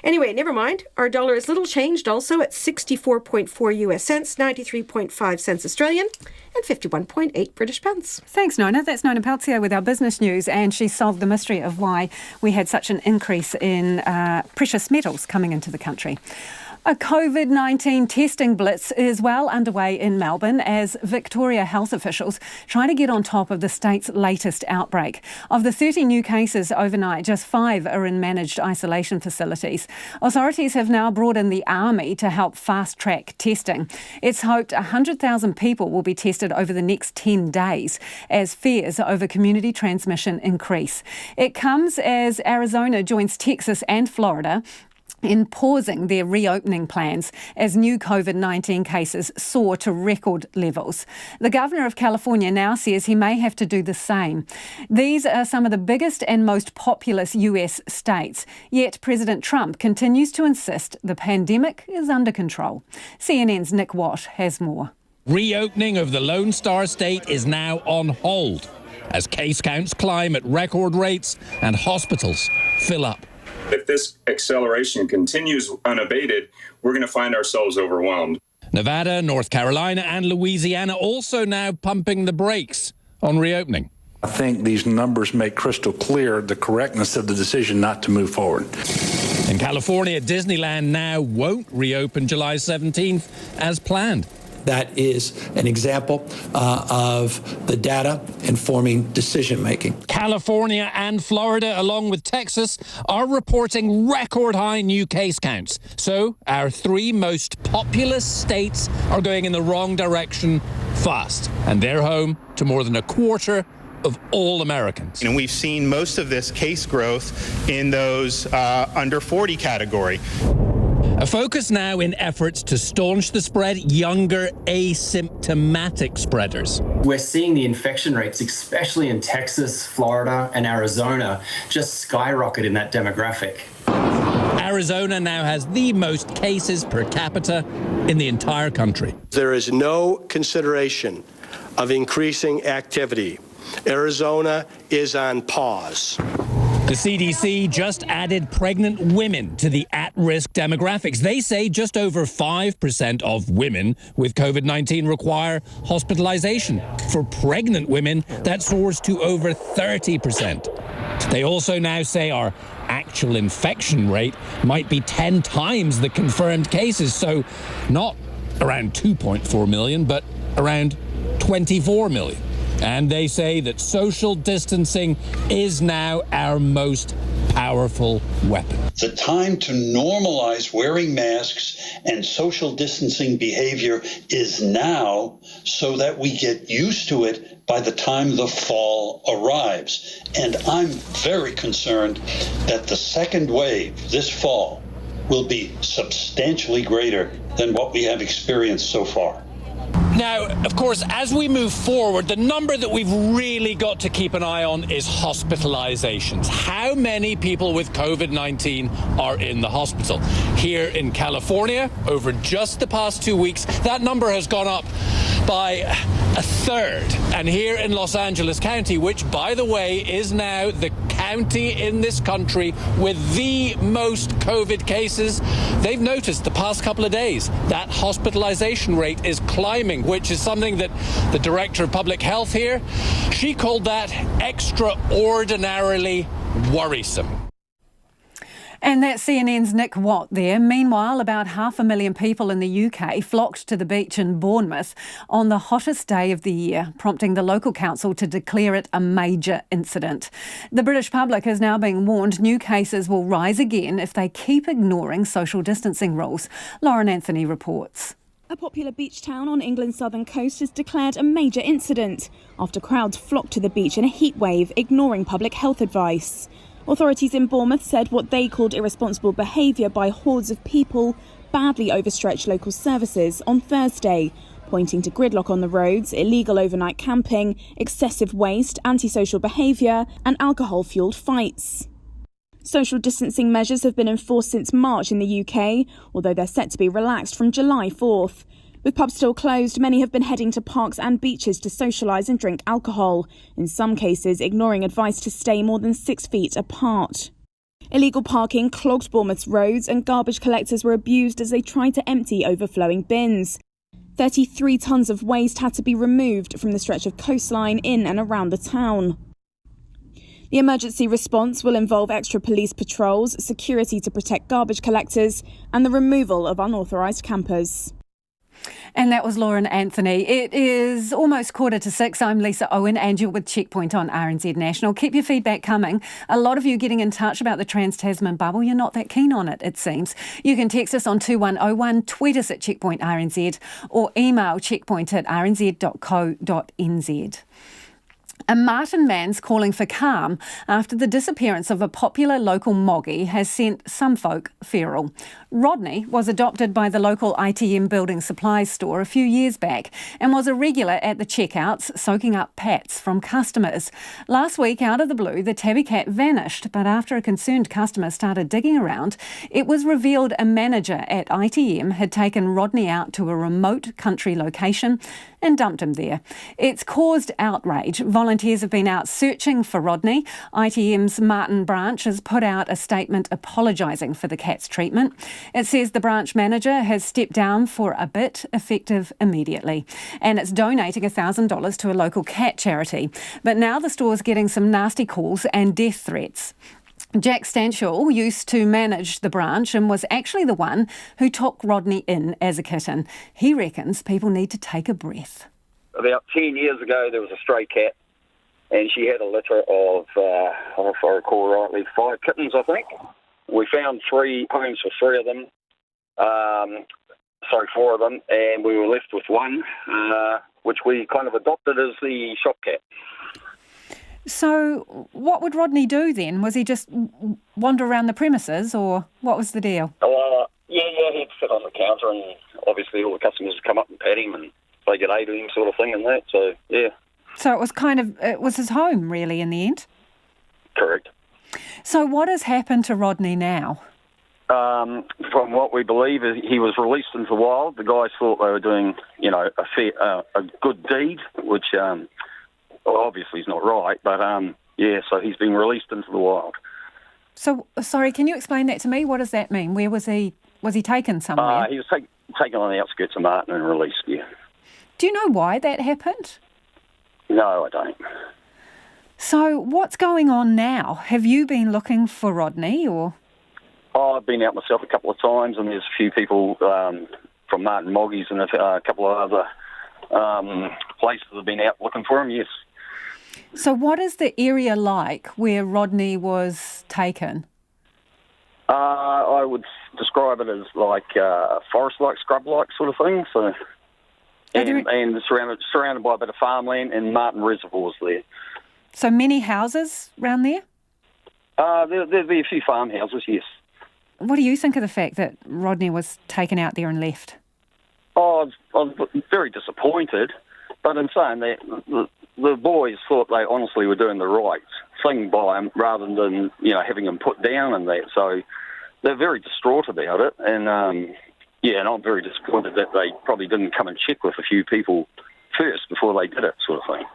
anyway, never mind. Our dollar is little changed also at 64.4 US cents, 93.5 cents Australian, and 51.8 British pence. Thanks, Nona. That's Nona Peltier with our business news, and she solved the mystery of why we had such an increase in precious metals coming into the country. A COVID-19 testing blitz is well underway in Melbourne as Victoria health officials try to get on top of the state's latest outbreak. Of the 30 new cases overnight, just 5 are in managed isolation facilities. Authorities have now brought in the army to help fast-track testing. It's hoped 100,000 people will be tested over the next 10 days as fears over community transmission increase. It comes as Arizona joins Texas and Florida in pausing their reopening plans as new COVID-19 cases soar to record levels. The Governor of California now says he may have to do the same. These are some of the biggest and most populous US states, yet President Trump continues to insist the pandemic is under control. CNN's Nick Watt has more. Reopening of the Lone Star State is now on hold as case counts climb at record rates and hospitals fill up. If this acceleration continues unabated, we're going to find ourselves overwhelmed. Nevada, North Carolina and Louisiana also now pumping the brakes on reopening. I think these numbers make crystal clear the correctness of the decision not to move forward. In California, Disneyland now won't reopen July 17th as planned. That is an example of the data informing decision-making. California and Florida, along with Texas, are reporting record-high new case counts. So our 3 most populous states are going in the wrong direction fast. And they're home to more than a quarter of all Americans. And we've seen most of this case growth in those under 40 category. A focus now in efforts to staunch the spread, younger asymptomatic spreaders. We're seeing the infection rates, especially in Texas, Florida, and Arizona, just skyrocket in that demographic. Arizona now has the most cases per capita in the entire country. There is no consideration of increasing activity. Arizona is on pause. The CDC just added pregnant women to the at-risk demographics. They say just over 5% of women with COVID-19 require hospitalization. For pregnant women, that soars to over 30%. They also now say our actual infection rate might be 10 times the confirmed cases. So not around 2.4 million, but around 24 million. And they say that social distancing is now our most powerful weapon. The time to normalize wearing masks and social distancing behavior is now, so that we get used to it by the time the fall arrives. And I'm very concerned that the second wave this fall will be substantially greater than what we have experienced so far. Now, of course, as we move forward, the number that we've really got to keep an eye on is hospitalizations. How many people with COVID-19 are in the hospital? Here in California, over just the past 2 weeks, that number has gone up by a third. And here in Los Angeles County, which, by the way, is now the county in this country with the most COVID cases, they've noticed the past couple of days that hospitalization rate is climbing, which is something that the Director of Public Health here, she called that extraordinarily worrisome. And that's CNN's Nick Watt there. Meanwhile, about 500,000 people in the UK flocked to the beach in Bournemouth on the hottest day of the year, prompting the local council to declare it a major incident. The British public is now being warned new cases will rise again if they keep ignoring social distancing rules. Lauren Anthony reports. A popular beach town on England's southern coast has declared a major incident after crowds flocked to the beach in a heatwave, ignoring public health advice. Authorities in Bournemouth said what they called irresponsible behaviour by hordes of people badly overstretched local services on Thursday, pointing to gridlock on the roads, illegal overnight camping, excessive waste, antisocial behaviour and alcohol-fuelled fights. Social distancing measures have been enforced since March in the UK, although they're set to be relaxed from July 4th. With pubs still closed, many have been heading to parks and beaches to socialise and drink alcohol, in some cases ignoring advice to stay more than 6 feet apart. Illegal parking clogged Bournemouth's roads and garbage collectors were abused as they tried to empty overflowing bins. 33 tonnes of waste had to be removed from the stretch of coastline in and around the town. The emergency response will involve extra police patrols, security to protect garbage collectors, and the removal of unauthorised campers. And that was Lauren Anthony. It is almost 5:45. I'm Lisa Owen and you're with Checkpoint on RNZ National. Keep your feedback coming. A lot of you getting in touch about the Trans-Tasman bubble. You're not that keen on it, it seems. You can text us on 2101, tweet us at Checkpoint RNZ or email checkpoint@rnz.co.nz. A Marton man's calling for calm after the disappearance of a popular local moggy has sent some folk feral. Rodney was adopted by the local ITM building supplies store a few years back and was a regular at the checkouts, soaking up pats from customers. Last week, out of the blue, the tabby cat vanished, but after a concerned customer started digging around, it was revealed a manager at ITM had taken Rodney out to a remote country location and dumped him there. It's caused outrage. Volunteers have been out searching for Rodney. ITM's Marton branch has put out a statement apologising for the cat's treatment. It says the branch manager has stepped down for a bit, effective immediately, and it's donating $1,000 to a local cat charity. But now the store's getting some nasty calls and death threats. Jack Stanshall used to manage the branch and was actually the one who took Rodney in as a kitten. He reckons people need to take a breath. About 10 years ago, there was a stray cat, and she had a litter of, if I recall rightly, 5 kittens, I think. We found 3 homes for 3 of them, 4 of them, and we were left with one, which we kind of adopted as the shop cat. So what would Rodney do then? Was he just wander around the premises, or what was the deal? Yeah, he'd sit on the counter, and obviously all the customers would come up and pat him and they get aid of him sort of thing and that, so yeah. So it was his home really in the end? Correct. So what has happened to Rodney now? From what we believe, he was released into the wild. The guys thought they were doing, a good deed, which obviously is not right, but so he's been released into the wild. So, sorry, can you explain that to me? What does that mean? Where was he? Was he taken somewhere? He was taken on the outskirts of Marton and released, yeah. Do you know why that happened? No, I don't. So what's going on now? Have you been looking for Rodney, or...? I've been out myself a couple of times, and there's a few people from Marton Moggies and a couple of other places that have been out looking for him, yes. So what is the area like where Rodney was taken? I would describe it as like forest-like, scrub-like sort of thing. So, and surrounded by a bit of farmland and Marton reservoirs there. So many houses around there? There'd be a few farmhouses, yes. What do you think of the fact that Rodney was taken out there and left? I was very disappointed, but in saying that, the boys thought they honestly were doing the right thing by him rather than, having him put down and that. So they're very distraught about it. And, and I'm very disappointed that they probably didn't come and check with a few people first before they did it, sort of thing.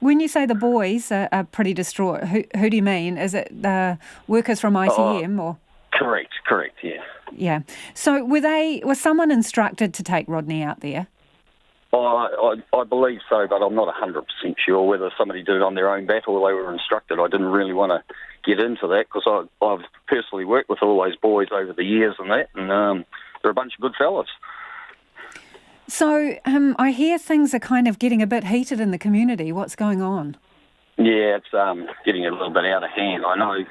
When you say the boys are pretty distraught, who do you mean? Is it the workers from ITM or...? Correct, yeah. Yeah. So was someone instructed to take Rodney out there? I believe so, but I'm not 100% sure whether somebody did it on their own bat or they were instructed. I didn't really want to get into that because I've personally worked with all those boys over the years and that, and they're a bunch of good fellas. So I hear things are kind of getting a bit heated in the community. What's going on? Yeah, it's getting a little bit out of hand. I know,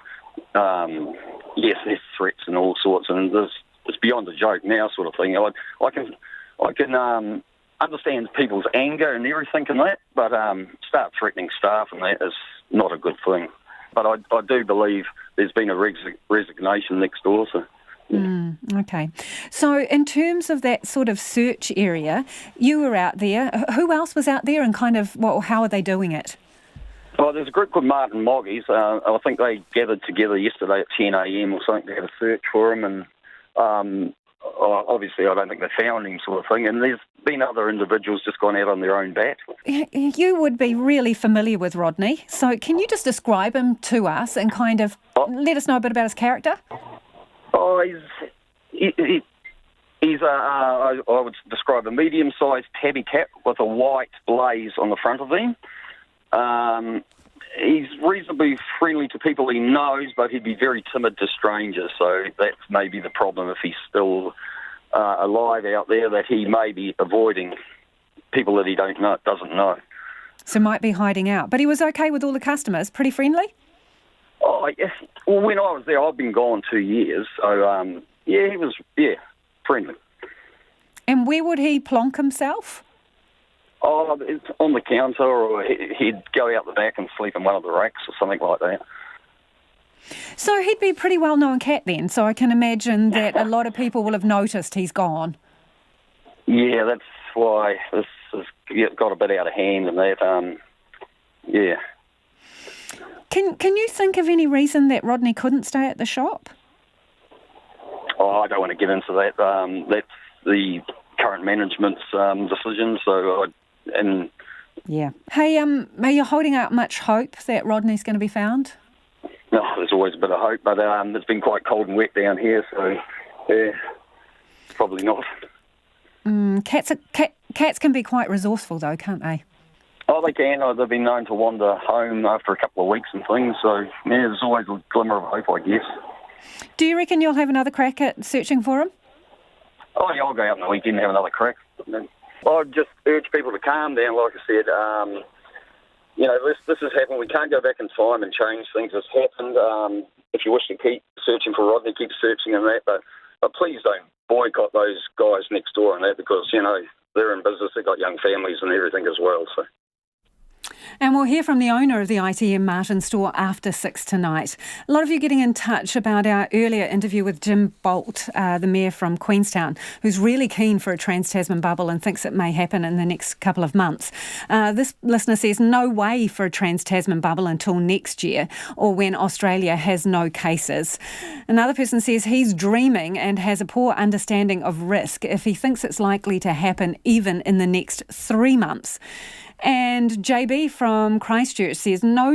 yes, there's threats and all sorts, and it's beyond a joke now sort of thing. I can understand people's anger and everything and that, but start threatening staff and that is not a good thing. But I do believe there's been a resignation next door, so... Yeah. Okay. So in terms of that sort of search area, you were out there. Who else was out there and kind of, how are they doing it? Well, there's a group called Marton Moggies. I think they gathered together yesterday at 10 a.m. or something to have a search for him. And obviously I don't think they found him sort of thing. And there's been other individuals just gone out on their own bat. You would be really familiar with Rodney. So can you just describe him to us and kind of let us know a bit about his character? Oh, he's I would describe a medium-sized tabby cat with a white blaze on the front of him. he's reasonably friendly to people he knows, but he'd be very timid to strangers. So that's maybe the problem if he's still alive out there, that he may be avoiding people that he doesn't know. So might be hiding out. But he was okay with all the customers, pretty friendly? Oh, yes. Well, when I was there, I've been gone 2 years. So, he was, friendly. And where would he plonk himself? Oh, it's on the counter, or he'd go out the back and sleep in one of the racks or something like that. So he'd be a pretty well-known cat then, so I can imagine that a lot of people will have noticed he's gone. Yeah, that's why this has got a bit out of hand and that, yeah. Can you think of any reason that Rodney couldn't stay at the shop? Oh, I don't want to get into that. That's the current management's decision, Yeah. Hey, are you holding out much hope that Rodney's going to be found? No, there's always a bit of hope, but it's been quite cold and wet down here, so, yeah, probably not. Cats can be quite resourceful, though, can't they? Oh, they can. They've been known to wander home after a couple of weeks and things, so, yeah, there's always a glimmer of hope, I guess. Do you reckon you'll have another crack at searching for him? Oh, yeah, I'll go out on the weekend and have another crack. I'd just urge people to calm down, like I said. This has happened. We can't go back in time and change things. It's happened. If you wish to keep searching for Rodney, keep searching and that, but please don't boycott those guys next door and that, because, they're in business, they've got young families and everything as well, so. And we'll hear from the owner of the ITM Marton store after 6 tonight. A lot of you getting in touch about our earlier interview with Jim Bolt, the mayor from Queenstown, who's really keen for a Trans-Tasman bubble and thinks it may happen in the next couple of months. This listener says no way for a Trans-Tasman bubble until next year, or when Australia has no cases. Another person says he's dreaming and has a poor understanding of risk if he thinks it's likely to happen even in the next 3 months. And JB from Christchurch says, no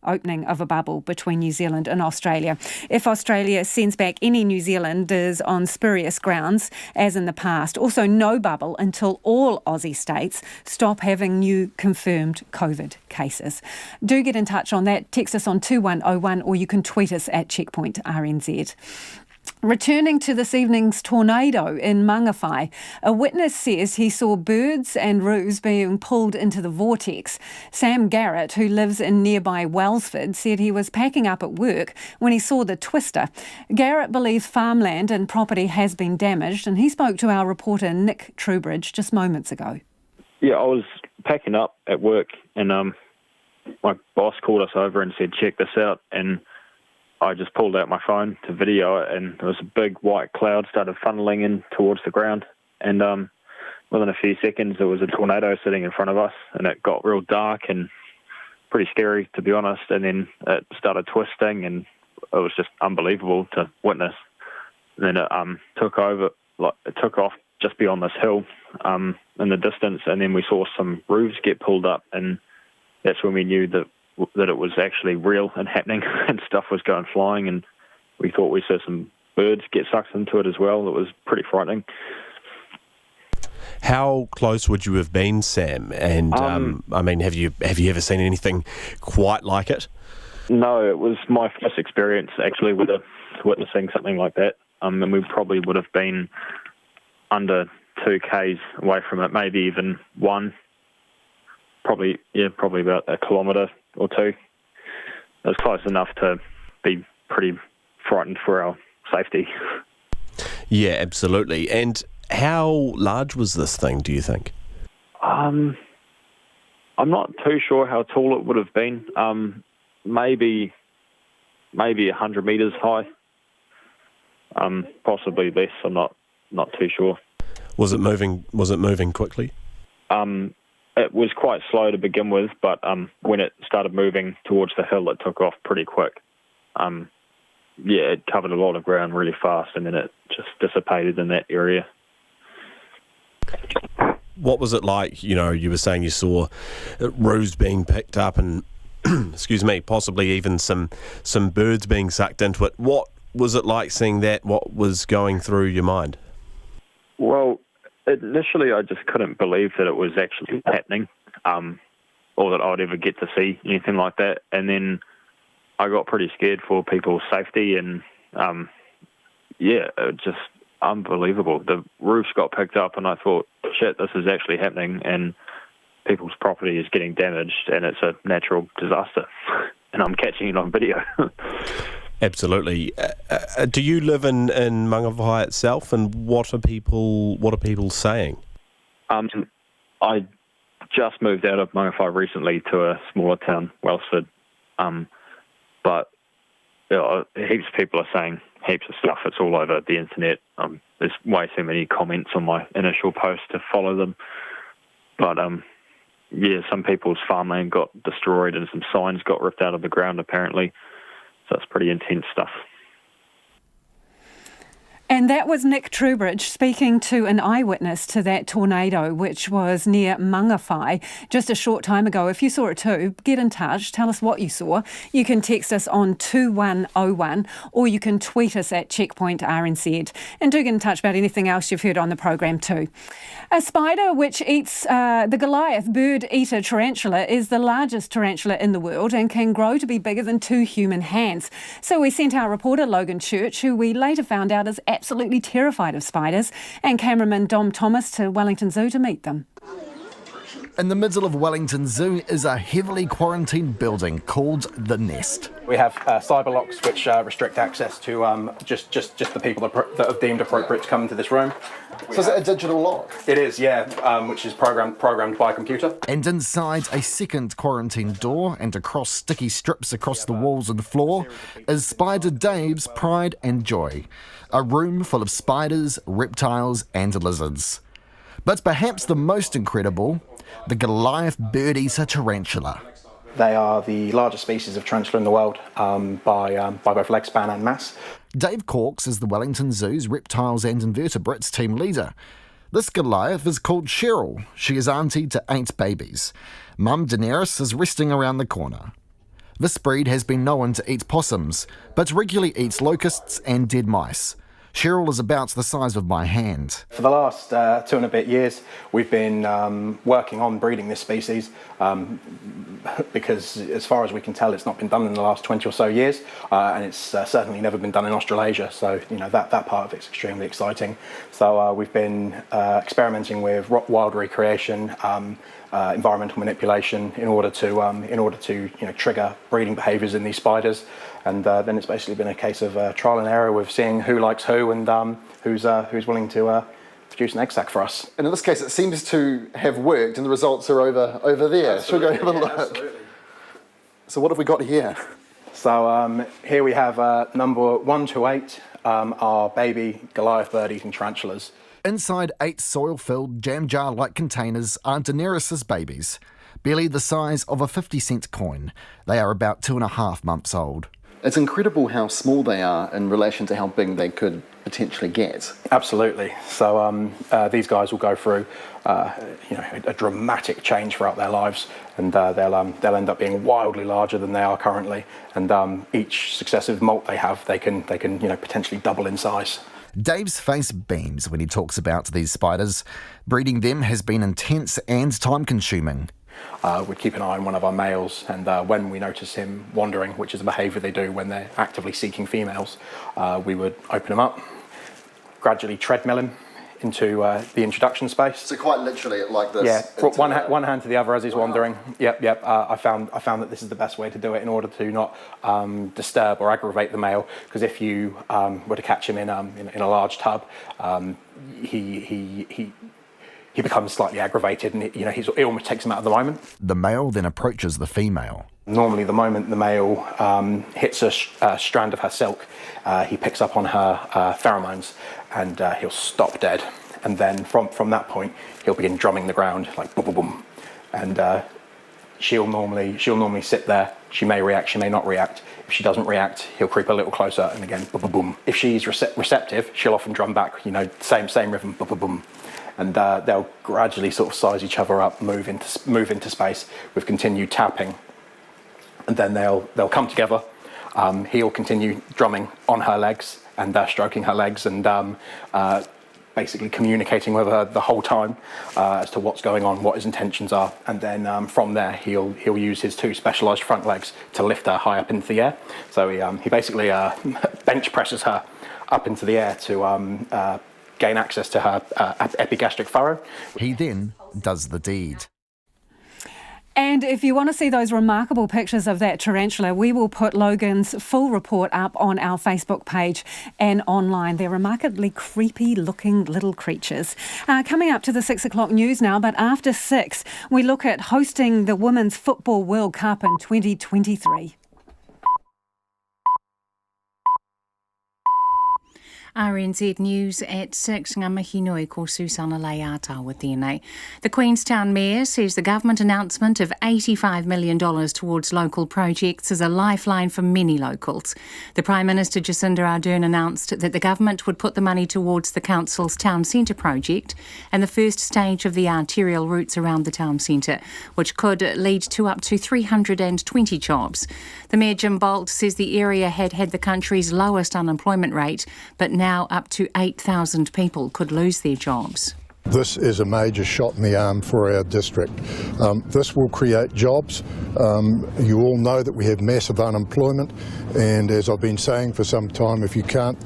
opening of a bubble between New Zealand and Australia. If Australia sends back any New Zealanders on spurious grounds, as in the past. Also, no bubble until all Aussie states stop having new confirmed COVID cases. Do get in touch on that. Text us on 2101 or you can tweet us at Checkpoint RNZ. Returning to this evening's tornado in Mangawhai, a witness says he saw birds and roos being pulled into the vortex. Sam Garrett, who lives in nearby Wellsford, said he was packing up at work when he saw the twister. Garrett believes farmland and property has been damaged, and he spoke to our reporter Nick Trubridge just moments ago. Yeah, I was packing up at work and my boss called us over and said, check this out, and I just pulled out my phone to video it, and there was a big white cloud started funneling in towards the ground, and within a few seconds there was a tornado sitting in front of us, and it got real dark and pretty scary, to be honest, and then it started twisting, and it was just unbelievable to witness. And then it took off just beyond this hill in the distance, and then we saw some roofs get pulled up, and that's when we knew that it was actually real and happening and stuff was going flying, and we thought we saw some birds get sucked into it as well. It was pretty frightening. How close would you have been, Sam? And have you ever seen anything quite like it? No, it was my first experience actually with witnessing something like that, and we probably would have been under 2 k's away from it, maybe even 1. Probably about a kilometre or 2. It was close enough to be pretty frightened for our safety. Yeah, absolutely. And how large was this thing, do you think? I'm not too sure how tall it would have been. Maybe 100 metres high. Possibly less. I'm not too sure. Was it moving quickly? It was quite slow to begin with, but when it started moving towards the hill, it took off pretty quick. It covered a lot of ground really fast, and then it just dissipated in that area. What was it like? You were saying you saw roos being picked up and, excuse me, possibly even some birds being sucked into it. What was it like seeing that? What was going through your mind? Well, initially, I just couldn't believe that it was actually happening. or that I'd ever get to see anything like that. And then I got pretty scared for people's safety, and just unbelievable. The roofs got picked up, and I thought, shit, this is actually happening, and people's property is getting damaged, and it's a natural disaster. And I'm catching it on video. Absolutely. Do you live in Mangawhai itself, and what are people saying? I just moved out of Mangawhai recently to a smaller town, Wellsford, but heaps of people are saying heaps of stuff. It's all over the internet. There's way too many comments on my initial post to follow them. But some people's farmland got destroyed and some signs got ripped out of the ground apparently. So it's pretty intense stuff. And that was Nick Trubridge speaking to an eyewitness to that tornado, which was near Mangawhai just a short time ago. If you saw it too, get in touch. Tell us what you saw. You can text us on 2101 or you can tweet us at Checkpoint RNZ. And do get in touch about anything else you've heard on the program too. A spider which eats the Goliath bird-eater tarantula is the largest tarantula in the world and can grow to be bigger than 2 human hands. So we sent our reporter Logan Church, who we later found out is absolutely terrified of spiders, and cameraman Dom Thomas to Wellington Zoo to meet them. In the middle of Wellington Zoo is a heavily quarantined building called The Nest. We have cyber locks which restrict access to just the people that are deemed appropriate to come into this room. So is it a digital lock? It is, yeah, which is programmed by computer. And inside a second quarantine door and across sticky strips across the walls and floor is Spider Dave's pride and joy. A room full of spiders, reptiles and lizards. But perhaps the most incredible, the Goliath bird-eater tarantula. They are the largest species of tarantula in the world by both leg span and mass. Dave Corks is the Wellington Zoo's Reptiles and Invertebrates team leader. This Goliath is called Cheryl. She is auntie to 8 babies. Mum Daenerys is resting around the corner. This breed has been known to eat possums, but regularly eats locusts and dead mice. Cheryl is about the size of my hand. For the last 2 and a bit years, we've been working on breeding this species because, as far as we can tell, it's not been done in the last 20 or so years, and it's certainly never been done in Australasia. So, that part of it's extremely exciting. So we've been experimenting with wild recreation, environmental manipulation in order to trigger breeding behaviours in these spiders. And then it's basically been a case of trial and error with seeing who likes who and who's willing to produce an egg sac for us. And in this case, it seems to have worked, and the results are over there. Shall we go have a look? Absolutely. So what have we got here? So here we have number 1 to 8 are baby Goliath bird-eating tarantulas. Inside 8 soil-filled jam jar-like containers are Daenerys' babies, barely the size of a 50-cent coin. They are about 2.5 months old. It's incredible how small they are in relation to how big they could potentially get. Absolutely. So these guys will go through a dramatic change throughout their lives, and they'll end up being wildly larger than they are currently. And each successive molt they have, they can potentially double in size. Dave's face beams when he talks about these spiders. Breeding them has been intense and time-consuming. We'd keep an eye on one of our males, and when we notice him wandering, which is a behaviour they do when they're actively seeking females, we would open him up, gradually treadmill him into the introduction space. So quite literally like this? Yeah, one hand to the other as he's wandering. Yep. I found that this is the best way to do it in order to not disturb or aggravate the male, because if you were to catch him in a large tub, he becomes slightly aggravated, and it almost takes him out of the moment. The male then approaches the female. Normally, the moment the male hits a strand of her silk, he picks up on her pheromones, and he'll stop dead. And then from that point, he'll begin drumming the ground like boom, boom, boom. And she'll normally sit there. She may react, she may not react. If she doesn't react, he'll creep a little closer, and again, boom, boom, boom. If she's receptive, she'll often drum back. Same rhythm, boom, boom, boom. And they'll gradually sort of size each other up, move into space with continued tapping, and then they'll come together. He'll continue drumming on her legs and stroking her legs, and basically communicating with her the whole time as to what's going on, what his intentions are, and then from there he'll use his 2 specialised front legs to lift her high up into the air. So he basically bench presses her up into the air to gain access to her epigastric furrow. He then does the deed. And if you want to see those remarkable pictures of that tarantula, we will put Logan's full report up on our Facebook page and online. They're remarkably creepy-looking little creatures. Coming up to the 6 o'clock news now, but after 6, we look at hosting the Women's Football World Cup in 2023. RNZ News at 6. Ngā mihi nui ko Susana Leata with tēnei. The Queenstown Mayor says the government announcement of $85 million towards local projects is a lifeline for many locals. The Prime Minister Jacinda Ardern announced that the government would put the money towards the council's town centre project and the first stage of the arterial routes around the town centre, which could lead to up to 320 jobs. The Mayor Jim Bolt says the area had the country's lowest unemployment rate, but now up to 8,000 people could lose their jobs. This is a major shot in the arm for our district. This will create jobs. You all know that we have massive unemployment, and as I've been saying for some time, if you can't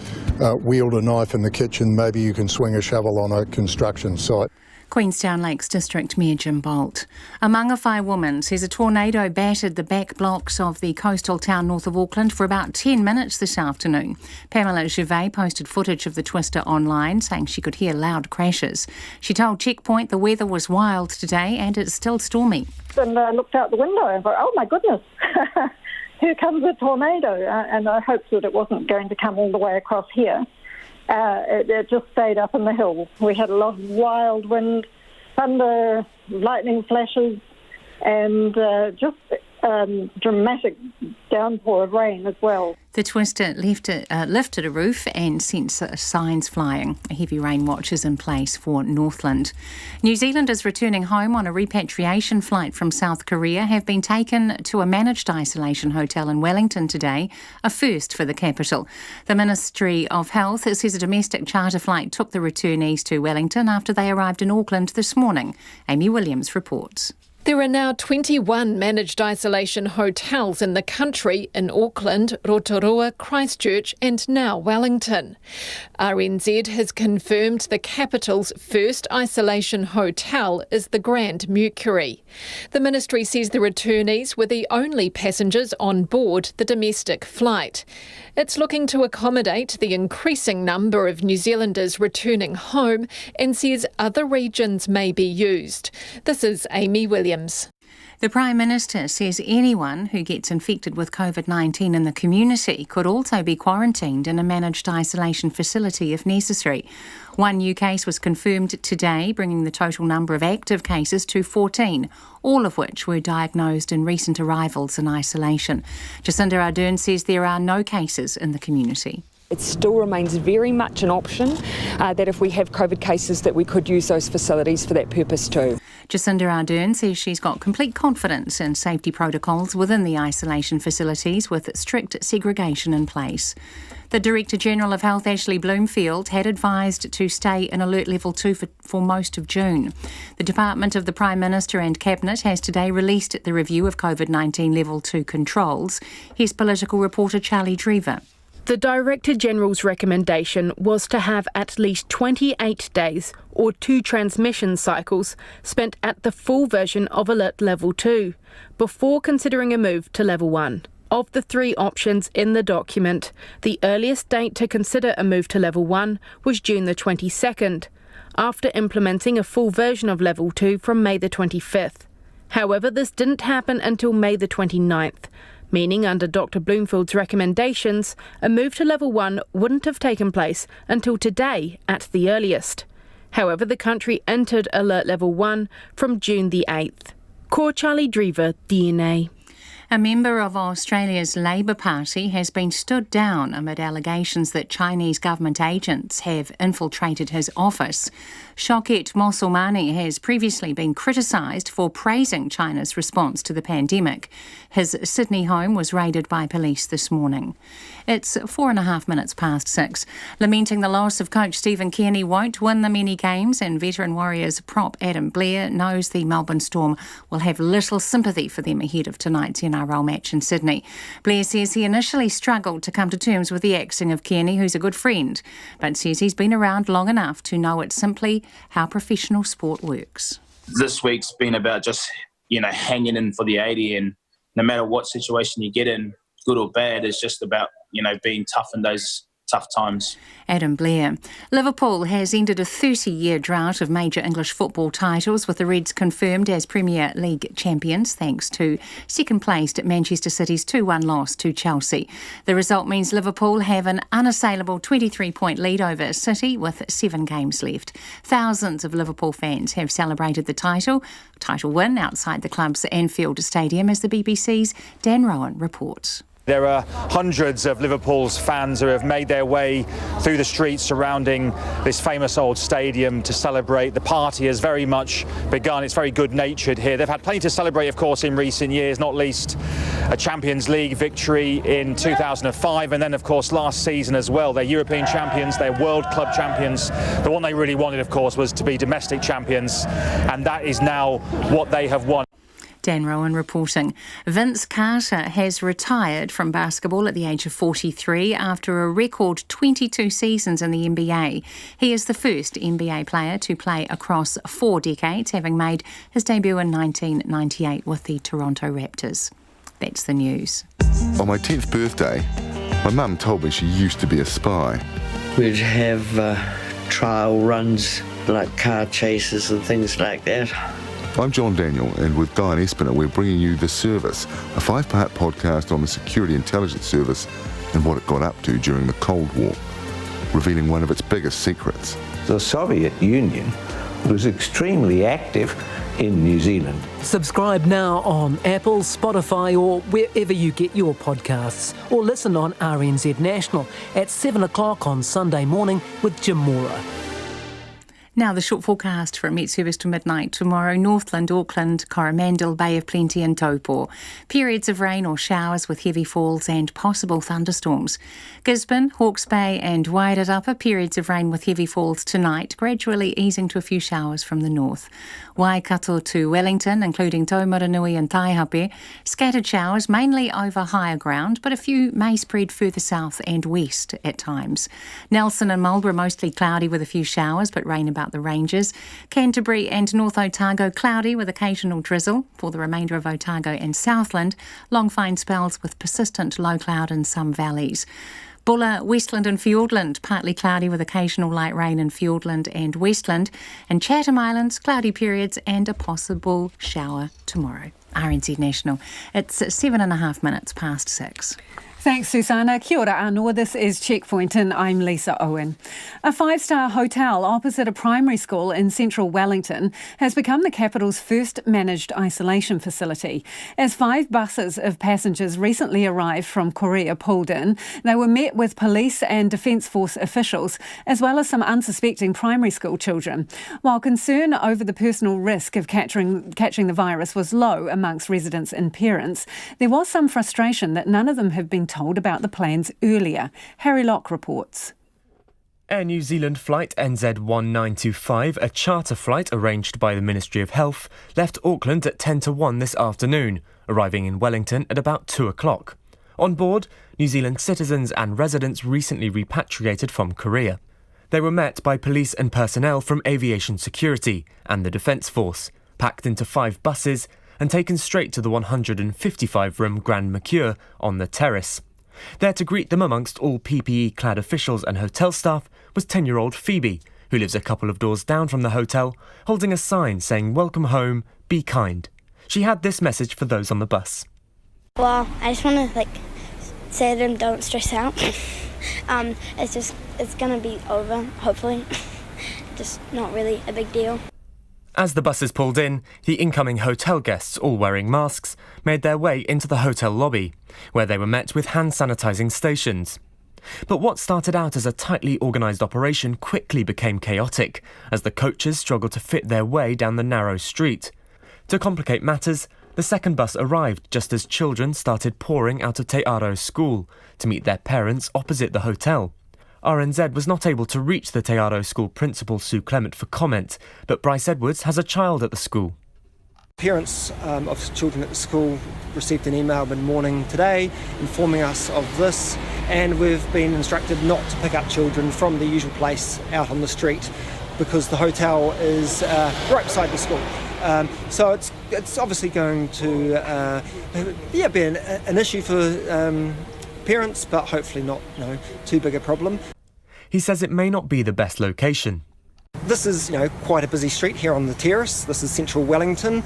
wield a knife in the kitchen, maybe you can swing a shovel on a construction site. Queenstown Lakes District Mayor Jim Bolt. A Mangawhai woman says a tornado battered the back blocks of the coastal town north of Auckland for about 10 minutes this afternoon. Pamela Gervais posted footage of the twister online, saying she could hear loud crashes. She told Checkpoint the weather was wild today and it's still stormy. And I looked out the window and thought, oh my goodness, here comes a tornado. And I hoped that it wasn't going to come all the way across here. It just stayed up in the hills. We had a lot of wild wind, thunder, lightning flashes, and just dramatic downpour of rain as well. The twister lifted a roof and sent signs flying. A heavy rain watch is in place for Northland. New Zealanders returning home on a repatriation flight from South Korea have been taken to a managed isolation hotel in Wellington today, a first for the capital. The Ministry of Health says a domestic charter flight took the returnees to Wellington after they arrived in Auckland this morning. Amy Williams reports. There are now 21 managed isolation hotels in the country in Auckland, Rotorua, Christchurch and now Wellington. RNZ has confirmed the capital's first isolation hotel is the Grand Mercury. The ministry says the returnees were the only passengers on board the domestic flight. It's looking to accommodate the increasing number of New Zealanders returning home and says other regions may be used. This is Amy Williams. The Prime Minister says anyone who gets infected with COVID-19 in the community could also be quarantined in a managed isolation facility if necessary. One new case was confirmed today, bringing the total number of active cases to 14, all of which were diagnosed in recent arrivals in isolation. Jacinda Ardern says there are no cases in the community. It still remains very much an option that if we have COVID cases that we could use those facilities for that purpose too. Jacinda Ardern says she's got complete confidence in safety protocols within the isolation facilities with strict segregation in place. The Director General of Health, Ashley Bloomfield, had advised to stay in Alert Level 2 for most of June. The Department of the Prime Minister and Cabinet has today released the review of COVID-19 Level 2 controls. Here's political reporter Charlie Drever. The Director General's recommendation was to have at least 28 days or 2 transmission cycles spent at the full version of Alert Level 2 before considering a move to Level 1. Of the 3 options in the document, the earliest date to consider a move to Level 1 was June the 22nd, after implementing a full version of Level 2 from May the 25th. However, this didn't happen until May the 29th, meaning under Dr. Bloomfield's recommendations, a move to Level 1 wouldn't have taken place until today at the earliest. However, the country entered Alert Level 1 from June the 8th. Ko Charlie Drever, DNA. A member of Australia's Labor Party has been stood down amid allegations that Chinese government agents have infiltrated his office. Shoket Mosolmani has previously been criticised for praising China's response to the pandemic. His Sydney home was raided by police this morning. It's 4.5 minutes past 6. Lamenting the loss of coach Stephen Kearney won't win the many games, and veteran Warriors prop Adam Blair knows the Melbourne Storm will have little sympathy for them ahead of tonight's NRL match in Sydney. Blair says he initially struggled to come to terms with the axing of Kearney, who's a good friend, but says he's been around long enough to know it's simply how professional sport works. This week's been about just, hanging in for the 80, and no matter what situation you get in, good or bad, it's just about, being tough in those tough times. Adam Blair. Liverpool has ended a 30-year drought of major English football titles, with the Reds confirmed as Premier League champions thanks to second-placed Manchester City's 2-1 loss to Chelsea. The result means Liverpool have an unassailable 23-point lead over City with 7 games left. Thousands of Liverpool fans have celebrated the title win outside the club's Anfield Stadium, as the BBC's Dan Rowan reports. There are hundreds of Liverpool's fans who have made their way through the streets surrounding this famous old stadium to celebrate. The party has very much begun. It's very good-natured here. They've had plenty to celebrate, of course, in recent years, not least a Champions League victory in 2005, and then, of course, last season as well. They're European champions, they're World Club champions. The one they really wanted, of course, was to be domestic champions, and that is now what they have won. Dan Rowan reporting. Vince Carter has retired from basketball at the age of 43 after a record 22 seasons in the NBA. He is the first NBA player to play across 4 decades, having made his debut in 1998 with the Toronto Raptors. That's the news. On my 10th birthday, my mum told me she used to be a spy. We'd have trial runs, like car chases and things like that. I'm John Daniel, and with Diane Espiner, we're bringing you The Service, a 5-part podcast on the Security Intelligence Service and what it got up to during the Cold War, revealing one of its biggest secrets. The Soviet Union was extremely active in New Zealand. Subscribe now on Apple, Spotify, or wherever you get your podcasts, or listen on RNZ National at 7 o'clock on Sunday morning with Jim Mora. Now the short forecast from Met Service to midnight tomorrow: Northland, Auckland, Coromandel, Bay of Plenty and Taupo. Periods of rain or showers with heavy falls and possible thunderstorms. Gisborne, Hawke's Bay and Wairarapa, periods of rain with heavy falls tonight, gradually easing to a few showers from the north. Waikato to Wellington, including Taumaranui and Taihape, scattered showers mainly over higher ground, but a few may spread further south and west at times. Nelson and Marlborough mostly cloudy with a few showers, but rain about the ranges. Canterbury and North Otago cloudy with occasional drizzle. For the remainder of Otago and Southland, long fine spells with persistent low cloud in some valleys. Bulla, Westland and Fiordland, partly cloudy with occasional light rain in Fiordland and Westland. And Chatham Islands, cloudy periods and a possible shower tomorrow. RNZ National. It's 7.5 minutes past 6. Thanks, Susanna. Kia ora anō. This is Checkpoint and I'm Lisa Owen. A 5-star hotel opposite a primary school in central Wellington has become the capital's first managed isolation facility. As 5 buses of passengers recently arrived from Korea pulled in, they were met with police and Defence Force officials, as well as some unsuspecting primary school children. While concern over the personal risk of catching the virus was low amongst residents and parents, there was some frustration that none of them have been told about the plans earlier. Harry Locke reports. Air New Zealand flight NZ1925, a charter flight arranged by the Ministry of Health, left Auckland at 10 to 1 this afternoon, arriving in Wellington at about 2 o'clock. On board, New Zealand citizens and residents recently repatriated from Korea. They were met by police and personnel from Aviation Security and the Defence Force, packed into 5 buses and taken straight to the 155-room Grand Mercure on the terrace. There to greet them amongst all PPE-clad officials and hotel staff was 10-year-old Phoebe, who lives a couple of doors down from the hotel, holding a sign saying "Welcome home, be kind." She had this message for those on the bus. Well, I just want to say to them, don't stress out. It's going to be over, hopefully. Just not really a big deal. As the buses pulled in, the incoming hotel guests, all wearing masks, made their way into the hotel lobby, where they were met with hand sanitising stations. But what started out as a tightly organised operation quickly became chaotic, as the coaches struggled to fit their way down the narrow street. To complicate matters, the second bus arrived just as children started pouring out of Te Aro school to meet their parents opposite the hotel. RNZ was not able to reach the Te Aro school principal Sue Clement for comment, but Bryce Edwards has a child at the school. Parents of children at the school received an email mid-morning today informing us of this, and we've been instructed not to pick up children from the usual place out on the street because the hotel is right beside the school. So it's obviously going to be an issue for parents, but hopefully not too big a problem. He says it may not be the best location. This is, quite a busy street here on the terrace. This is central Wellington.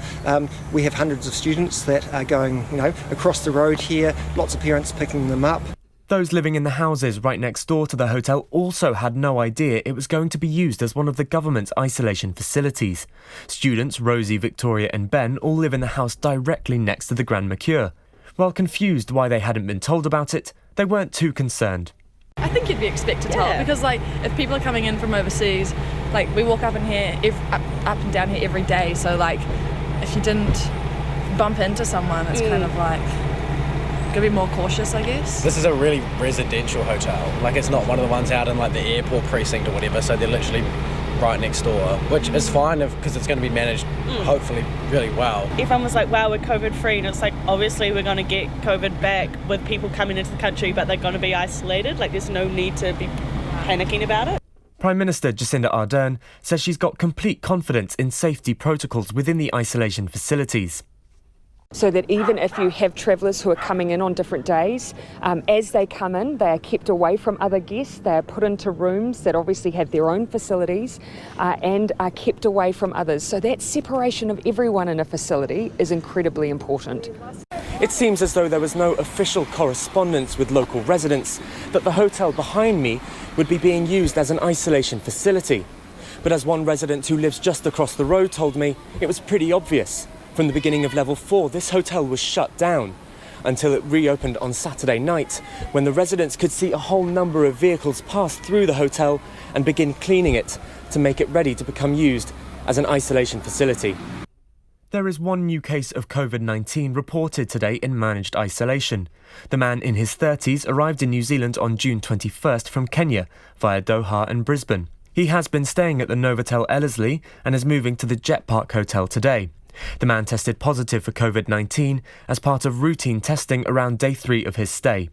We have hundreds of students that are going, across the road here. Lots of parents picking them up. Those living in the houses right next door to the hotel also had no idea it was going to be used as one of the government's isolation facilities. Students Rosie, Victoria and Ben all live in the house directly next to the Grand Mercure. While confused why they hadn't been told about it, they weren't too concerned. I think you'd be expected to tell, because if people are coming in from overseas, we walk up in here, up and down here every day, so if you didn't bump into someone, it's kind of gotta be more cautious, I guess. This is a really residential hotel, it's not one of the ones out in the airport precinct or whatever, so they're literally right next door, which is fine because it's going to be managed hopefully really well. Everyone was wow, we're COVID free, and it's obviously we're going to get COVID back with people coming into the country, but they're going to be isolated. There's no need to be panicking about it. Prime Minister Jacinda Ardern says she's got complete confidence in safety protocols within the isolation facilities. So that even if you have travellers who are coming in on different days, as they come in, they are kept away from other guests. They are put into rooms that obviously have their own facilities and are kept away from others. So that separation of everyone in a facility is incredibly important. It seems as though there was no official correspondence with local residents that the hotel behind me would be being used as an isolation facility. But as one resident who lives just across the road told me, it was pretty obvious. From the beginning of level 4, this hotel was shut down until it reopened on Saturday night, when the residents could see a whole number of vehicles pass through the hotel and begin cleaning it to make it ready to become used as an isolation facility. There is one new case of COVID-19 reported today in managed isolation. The man in his 30s arrived in New Zealand on June 21st from Kenya via Doha and Brisbane. He has been staying at the Novotel Ellerslie and is moving to the Jet Park Hotel today. The man tested positive for COVID-19 as part of routine testing around day 3 of his stay.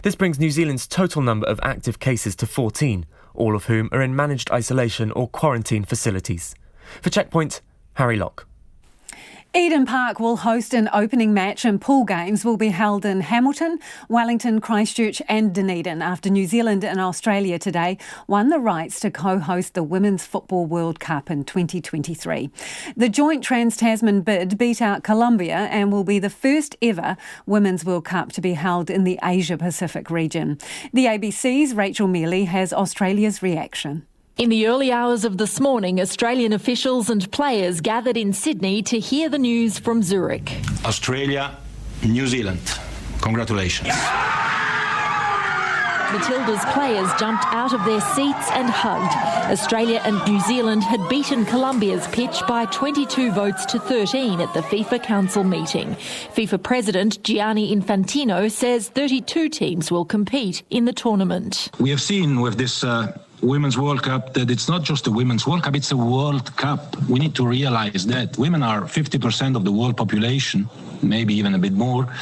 This brings New Zealand's total number of active cases to 14, all of whom are in managed isolation or quarantine facilities. For Checkpoint, Harry Locke. Eden Park will host an opening match and pool games will be held in Hamilton, Wellington, Christchurch and Dunedin after New Zealand and Australia today won the rights to co-host the Women's Football World Cup in 2023. The joint Trans-Tasman bid beat out Colombia and will be the first ever Women's World Cup to be held in the Asia-Pacific region. The ABC's Rachel Mealy has Australia's reaction. In the early hours of this morning, Australian officials and players gathered in Sydney to hear the news from Zurich. Australia, New Zealand. Congratulations. Matilda's players jumped out of their seats and hugged. Australia and New Zealand had beaten Colombia's pitch by 22 votes to 13 at the FIFA Council meeting. FIFA President Gianni Infantino says 32 teams will compete in the tournament. We have seen with this Women's World Cup that it's not just a Women's World Cup, it's a World Cup. We need to realize that women are 50% of the world population, maybe even a bit more.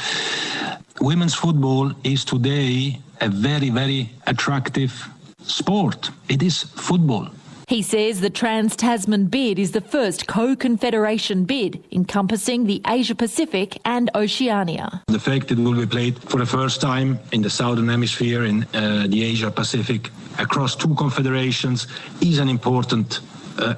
Women's football is today a very, very attractive sport. It is football. He says the Trans-Tasman bid is the first co-confederation bid encompassing the Asia-Pacific and Oceania. The fact that it will be played for the first time in the Southern Hemisphere, in the Asia-Pacific, across 2 confederations is an important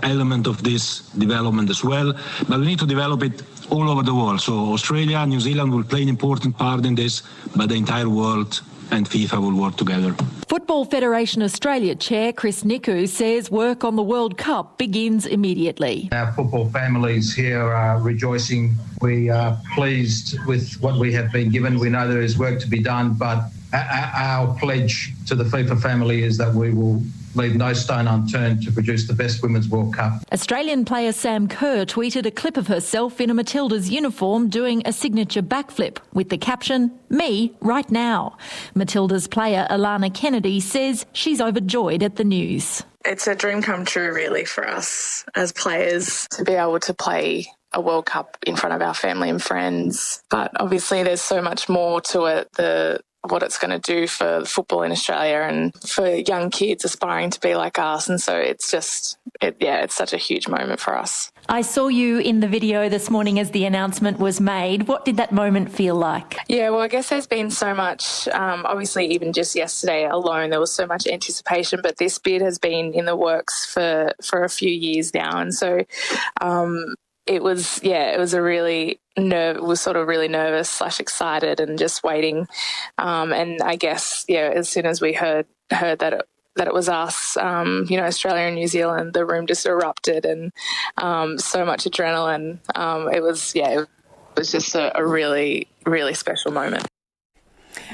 element of this development as well. But we need to develop it all over the world. So Australia, New Zealand will play an important part in this, but the entire world and FIFA will work together. Football Federation Australia Chair Chris Niku says work on the World Cup begins immediately. Our football families here are rejoicing. We are pleased with what we have been given. We know there is work to be done, but our pledge to the FIFA family is that we will leave no stone unturned to produce the best Women's World Cup. Australian player Sam Kerr tweeted a clip of herself in a Matildas uniform doing a signature backflip with the caption, "Me right now." Matildas player Alana Kennedy says she's overjoyed at the news. It's a dream come true, really, for us as players to be able to play a World Cup in front of our family and friends. But obviously there's so much more to it, what it's going to do for football in Australia and for young kids aspiring to be like us. And so it's just, it's such a huge moment for us. I saw you in the video this morning as the announcement was made. What did that moment feel like? Yeah, well, I guess there's been so much, obviously even just yesterday alone, there was so much anticipation, but this bid has been in the works for a few years now. And so it was really nervous / excited and just waiting. And I guess, as soon as we heard that it was us, Australia and New Zealand, the room just erupted and so much adrenaline. It was just a really, really special moment.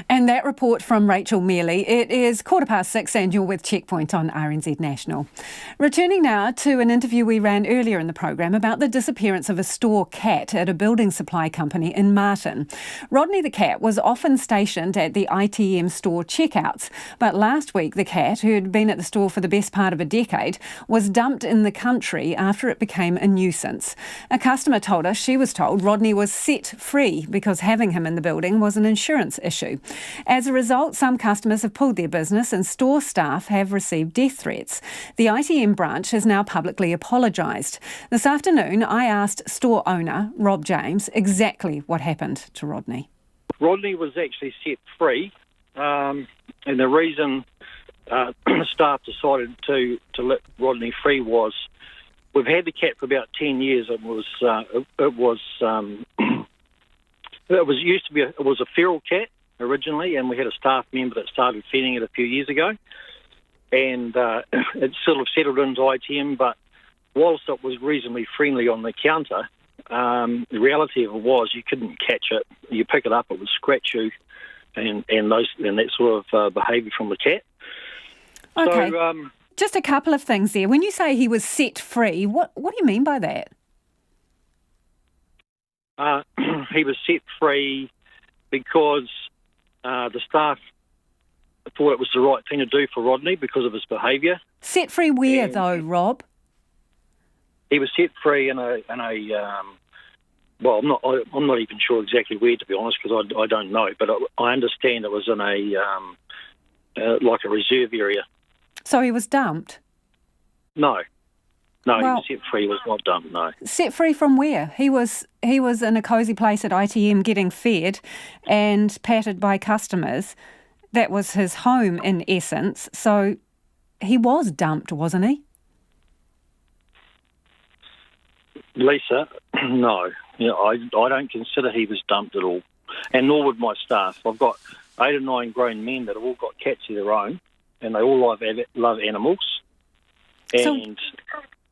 And that report from Rachel Mealy. It is 6:15 and you're with Checkpoint on RNZ National. Returning now to an interview we ran earlier in the program about the disappearance of a store cat at a building supply company in Marton. Rodney the cat was often stationed at the ITM store checkouts, but last week the cat, who'd been at the store for the best part of a decade, was dumped in the country after it became a nuisance. A customer told us she was told Rodney was set free because having him in the building was an insurance issue. As a result, some customers have pulled their business and store staff have received death threats. The ITM branch has now publicly apologised. This afternoon, I asked store owner Rob James exactly what happened to Rodney. Rodney was actually set free, and the reason staff decided to let Rodney free was we've had the cat for about 10 years. It was a feral cat originally, and we had a staff member that started feeding it a few years ago, and it sort of settled into ITM, but whilst it was reasonably friendly on the counter, the reality of it was you couldn't catch it. You pick it up, it would scratch you, and that sort of behaviour from the cat. Okay, so, just a couple of things there. When you say he was set free, what do you mean by that? He was set free because the staff thought it was the right thing to do for Rodney because of his behaviour. Set free where, though, Rob? He was set free in a well, I'm not even sure exactly where, to be honest, because I don't know. But I understand it was in like a reserve area. So he was dumped? No, he was set free. He was not dumped. No. Set free from where? He was in a cosy place at ITM getting fed and patted by customers. That was his home in essence. So he was dumped, wasn't he? Lisa, no. I don't consider he was dumped at all, and nor would my staff. I've got 8 or 9 grown men that have all got cats of their own, and they all love animals. And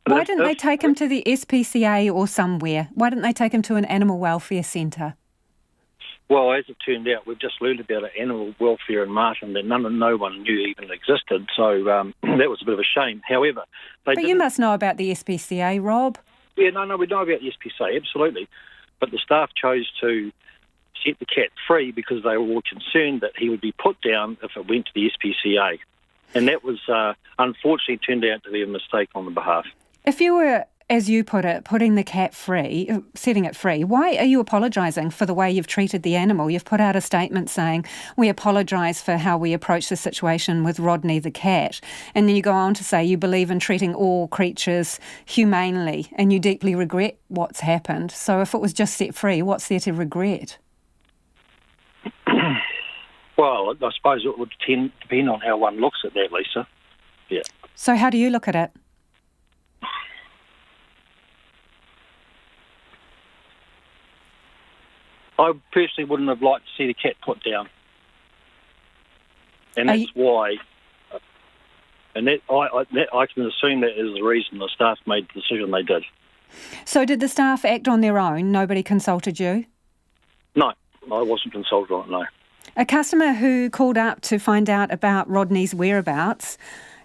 why didn't they take him to the SPCA or somewhere? Why didn't they take him to an animal welfare centre? Well, as it turned out, we've just learned about animal welfare in Marton that no one knew even existed. So that was a bit of a shame. However, you must know about the SPCA, Rob. Yeah, no, we know about the SPCA, absolutely. But the staff chose to set the cat free because they were all concerned that he would be put down if it went to the SPCA. And that was, unfortunately, turned out to be a mistake on the behalf. If you were, as you put it, putting the cat free, setting it free, why are you apologising for the way you've treated the animal? You've put out a statement saying, we apologise for how we approached the situation with Rodney the cat. And then you go on to say you believe in treating all creatures humanely and you deeply regret what's happened. So if it was just set free, what's there to regret? Well, I suppose it would depend on how one looks at that, Lisa. Yeah. So how do you look at it? I personally wouldn't have liked to see the cat put down. And that's why, and that I can assume that is the reason the staff made the decision they did. So did the staff act on their own? Nobody consulted you? No, I wasn't consulted on it, no. A customer who called up to find out about Rodney's whereabouts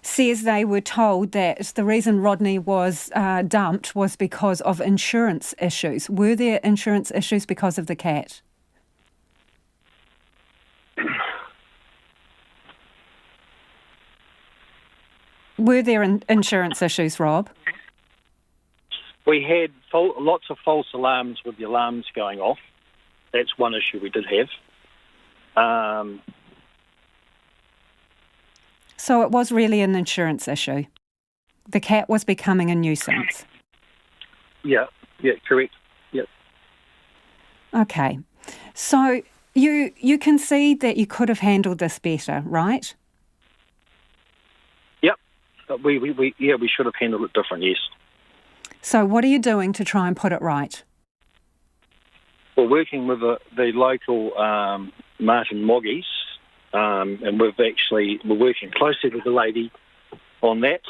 says they were told that the reason Rodney was dumped was because of insurance issues. Were there insurance issues because of the cat? Were there insurance issues, Rob? We had lots of false alarms with the alarms going off. That's one issue we did have. So it was really an insurance issue. The cat was becoming a nuisance. Yeah, correct. Yeah. Okay. So you concede that you could have handled this better, right? Yep. We should have handled it different, yes. So what are you doing to try and put it right? We're working with the local Marton Moggies, and we're working closely with the lady on that.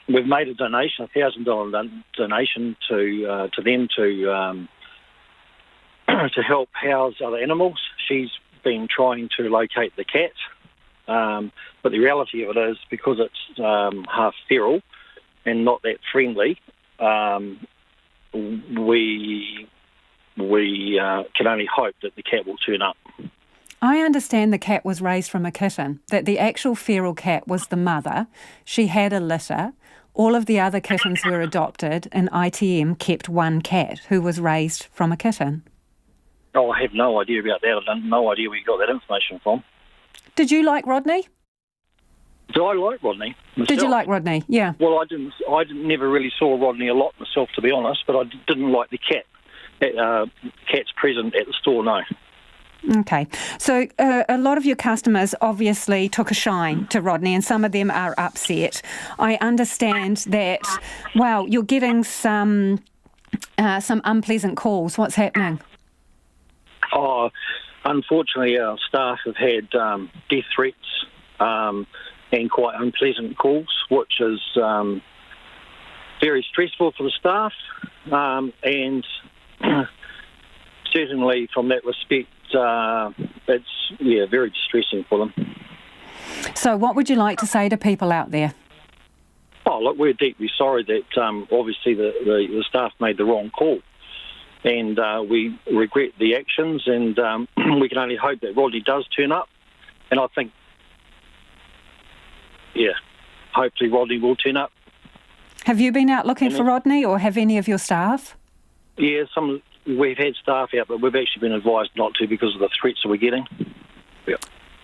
We've made a donation, $1,000 donation to them to help house other animals. She's been trying to locate the cat, but the reality of it is because it's half feral and not that friendly. We can only hope that the cat will turn up. I understand the cat was raised from a kitten, that the actual feral cat was the mother. She had a litter. All of the other kittens were adopted, and ITM kept one cat who was raised from a kitten. Oh, I have no idea about that. I have no idea where you got that information from. Did you like Rodney? Did I like Rodney myself? Did you like Rodney? Yeah. Well, I never really saw Rodney a lot myself, to be honest, but I didn't like the cat. Cat's present at the store, no. Okay. So a lot of your customers obviously took a shine to Rodney, and some of them are upset. I understand that, well, you're getting some unpleasant calls. What's happening? Oh, unfortunately, our staff have had death threats and quite unpleasant calls, which is very stressful for the staff, and certainly from that respect, it's very distressing for them. So what would you like to say to people out there? Oh, look, we're deeply sorry that obviously the staff made the wrong call, and we regret the actions, and we can only hope that Rodney does turn up, and I think, hopefully Rodney will turn up. Have you been out looking for Rodney, or have any of your staff? Yeah, we've had staff out, but we've actually been advised not to because of the threats that we're getting. Yeah.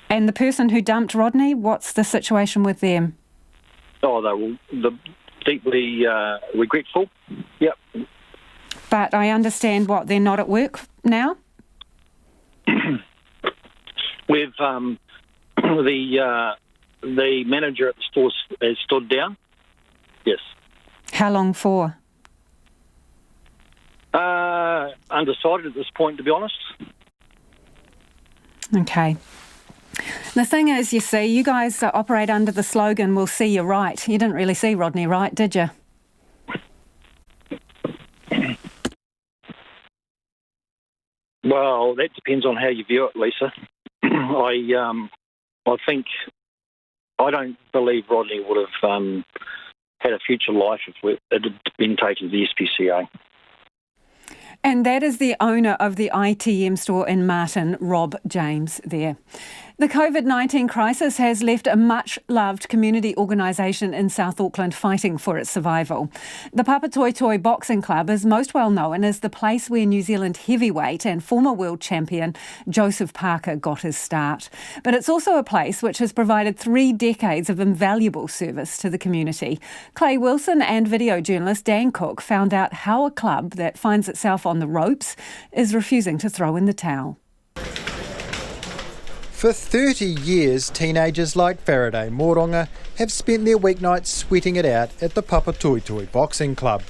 And the person who dumped Rodney, what's the situation with them? Oh, they're deeply regretful. Yep. But I understand they're not at work now? We've the manager at the store has stood down. Yes. How long for? Undecided at this point, to be honest. Okay. The thing is, you see, you guys operate under the slogan, "We'll see you right." You didn't really see Rodney right, did you? Well, that depends on how you view it, Lisa. I don't believe Rodney would have had a future life if it had been taken to the SPCA. And that is the owner of the ITM store in Marton, Rob James there. The COVID-19 crisis has left a much-loved community organisation in South Auckland fighting for its survival. The Papatoetoe Boxing Club is most well known as the place where New Zealand heavyweight and former world champion Joseph Parker got his start. But it's also a place which has provided 3 decades of invaluable service to the community. Clay Wilson and video journalist Dan Cook found out how a club that finds itself on the ropes is refusing to throw in the towel. For 30 years, teenagers like Faraday Moronga have spent their weeknights sweating it out at the Papatoetoe Boxing Club.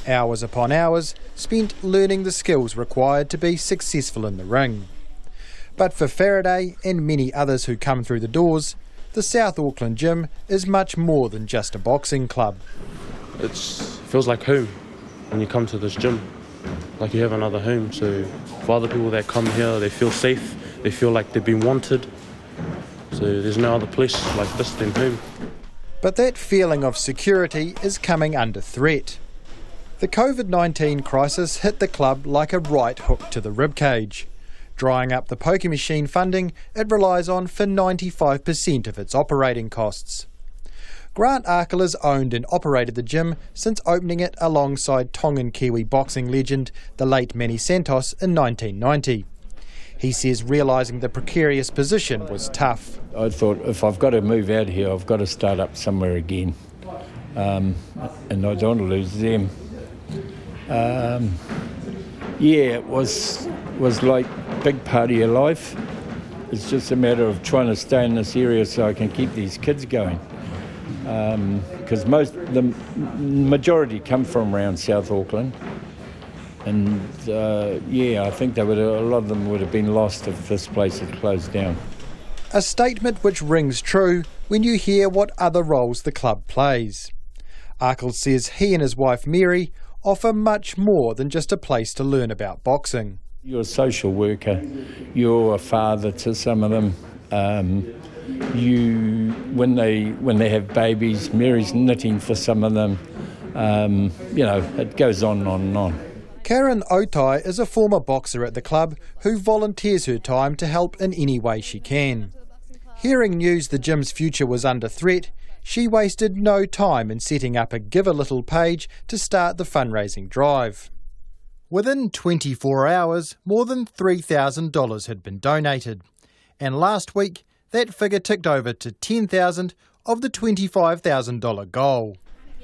Hours upon hours spent learning the skills required to be successful in the ring. But for Faraday and many others who come through the doors, the South Auckland gym is much more than just a boxing club. It feels like home when you come to this gym, like you have another home. So for other people that come here, they feel safe, they feel like they've been wanted. So there's no other place like this than home. But that feeling of security is coming under threat. The COVID-19 crisis hit the club like a right hook to the ribcage, drying up the poker machine funding it relies on for 95% of its operating costs. Grant Arkell has owned and operated the gym since opening it alongside Tongan Kiwi boxing legend the late Manny Santos in 1990. He says realising the precarious position was tough. I thought if I've got to move out here, I've got to start up somewhere again. And I don't want to lose them. It was like a big part of your life. It's just a matter of trying to stay in this area so I can keep these kids going. Because the majority come from around South Auckland. And I think a lot of them would have been lost if this place had closed down. A statement which rings true when you hear what other roles the club plays. Arkell says he and his wife Mary offer much more than just a place to learn about boxing. You're a social worker, you're a father to some of them. When they have babies, Mary's knitting for some of them. It goes on and on. Karen Otai is a former boxer at the club who volunteers her time to help in any way she can. Hearing news the gym's future was under threat, she wasted no time in setting up a Give a Little page to start the fundraising drive. Within 24 hours, more than $3,000 had been donated, and last week that figure ticked over to $10,000 of the $25,000 goal.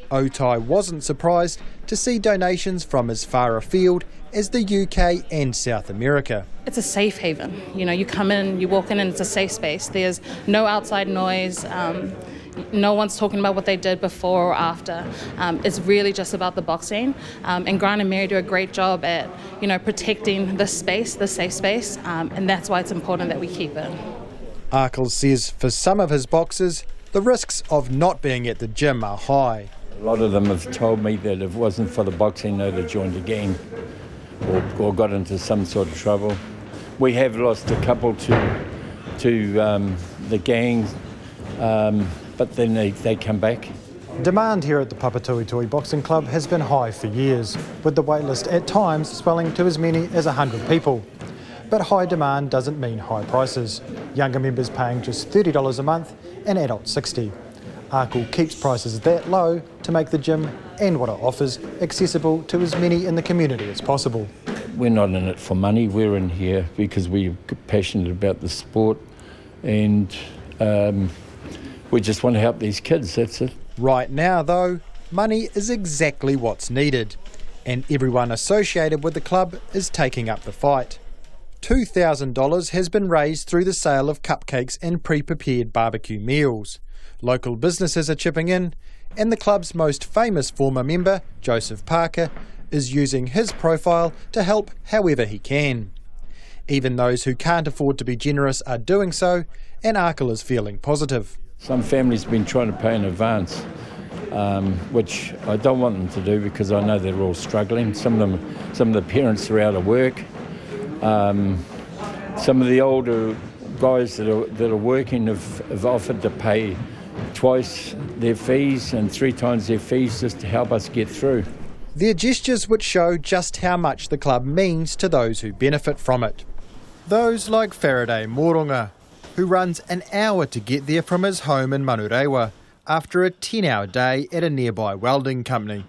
Otai wasn't surprised to see donations from as far afield as the UK and South America. It's a safe haven. You come in, you walk in and it's a safe space. There's no outside noise. No one's talking about what they did before or after. It's really just about the boxing. And Grant and Mary do a great job at, protecting this space, the safe space. And that's why it's important that we keep it. Arkell says for some of his boxers, the risks of not being at the gym are high. A lot of them have told me that if it wasn't for the boxing, they'd have joined a gang or got into some sort of trouble. We have lost a couple to the gangs, but then they come back. Demand here at the Papatuitui Boxing Club has been high for years, with the waitlist at times swelling to as many as 100 people. But high demand doesn't mean high prices. Younger members paying just $30 a month and adults $60. Arkell keeps prices that low to make the gym and what it offers accessible to as many in the community as possible. We're not in it for money, we're in here because we're passionate about the sport and we just want to help these kids, that's it. Right now though, money is exactly what's needed, and everyone associated with the club is taking up the fight. $2,000 has been raised through the sale of cupcakes and pre-prepared barbecue meals. Local businesses are chipping in, and the club's most famous former member, Joseph Parker, is using his profile to help however he can. Even those who can't afford to be generous are doing so, and Arkell is feeling positive. Some families have been trying to pay in advance, which I don't want them to do because I know they're all struggling. Some of the parents are out of work. Some of the older guys that are working have offered to pay twice their fees and 3 times their fees just to help us get through. They're gestures which show just how much the club means to those who benefit from it. Those like Faraday Moronga, who runs an hour to get there from his home in Manurewa after a 10-hour day at a nearby welding company.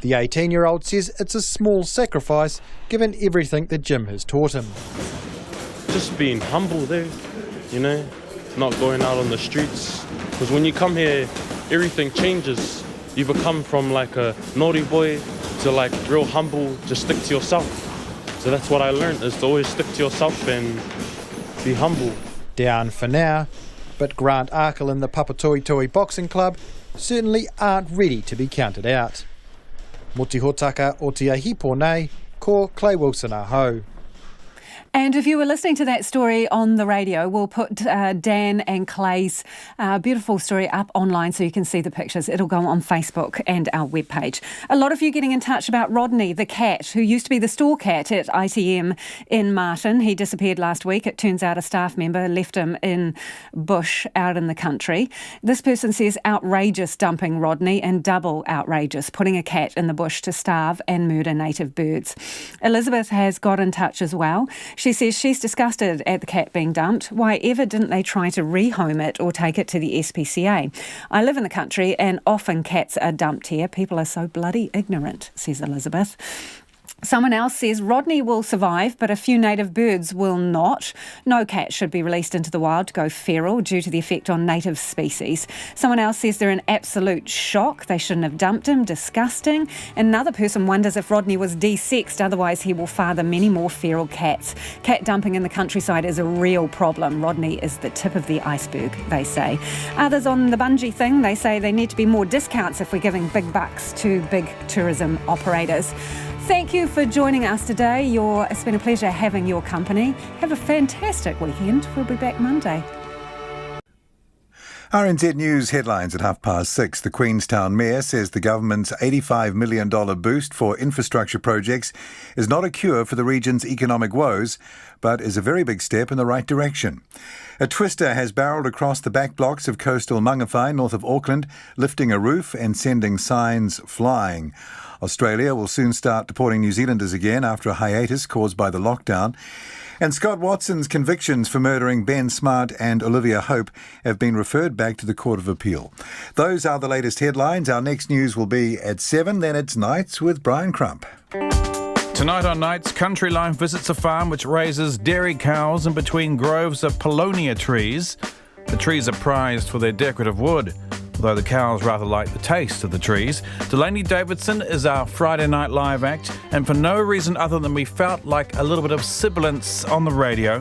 The 18-year-old says it's a small sacrifice given everything the gym has taught him. Just being humble there, not going out on the streets. Because when you come here, everything changes. You become from like a naughty boy to like real humble, just stick to yourself. So that's what I learned, is to always stick to yourself and be humble. Down for now, but Grant Arkell and the Papatuitui Boxing Club certainly aren't ready to be counted out. Moti hotaka o te ahipo nei, ko Clay Wilson aho. And if you were listening to that story on the radio, we'll put Dan and Clay's beautiful story up online so you can see the pictures. It'll go on Facebook and our webpage. A lot of you getting in touch about Rodney, the cat, who used to be the store cat at ITM in Marton. He disappeared last week. It turns out a staff member left him in bush out in the country. This person says outrageous dumping Rodney and double outrageous, putting a cat in the bush to starve and murder native birds. Elizabeth has got in touch as well. She says she's disgusted at the cat being dumped. Why ever didn't they try to rehome it or take it to the SPCA? I live in the country and often cats are dumped here. People are so bloody ignorant, says Elizabeth. Someone else says Rodney will survive, but a few native birds will not. No cat should be released into the wild to go feral due to the effect on native species. Someone else says they're in absolute shock. They shouldn't have dumped him. Disgusting. Another person wonders if Rodney was de-sexed, otherwise he will father many more feral cats. Cat dumping in the countryside is a real problem. Rodney is the tip of the iceberg, they say. Others on the bungee thing, they say they need to be more discounts if we're giving big bucks to big tourism operators. Thank you for joining us today. It's been a pleasure having your company. Have a fantastic weekend. We'll be back Monday. RNZ News headlines at 6:30. The Queenstown Mayor says the government's $85 million boost for infrastructure projects is not a cure for the region's economic woes, but is a very big step in the right direction. A twister has barrelled across the back blocks of coastal Mangawhai, north of Auckland, lifting a roof and sending signs flying. Australia will soon start deporting New Zealanders again after a hiatus caused by the lockdown. And Scott Watson's convictions for murdering Ben Smart and Olivia Hope have been referred back to the Court of Appeal. Those are the latest headlines. Our next news will be at 7. Then it's Nights with Brian Crump. Tonight on Nights, Country Life visits a farm which raises dairy cows in between groves of Polonia trees. The trees are prized for their decorative wood, although the cows rather like the taste of the trees. Delaney Davidson is our Friday Night Live act, and for no reason other than we felt like a little bit of sibilance on the radio,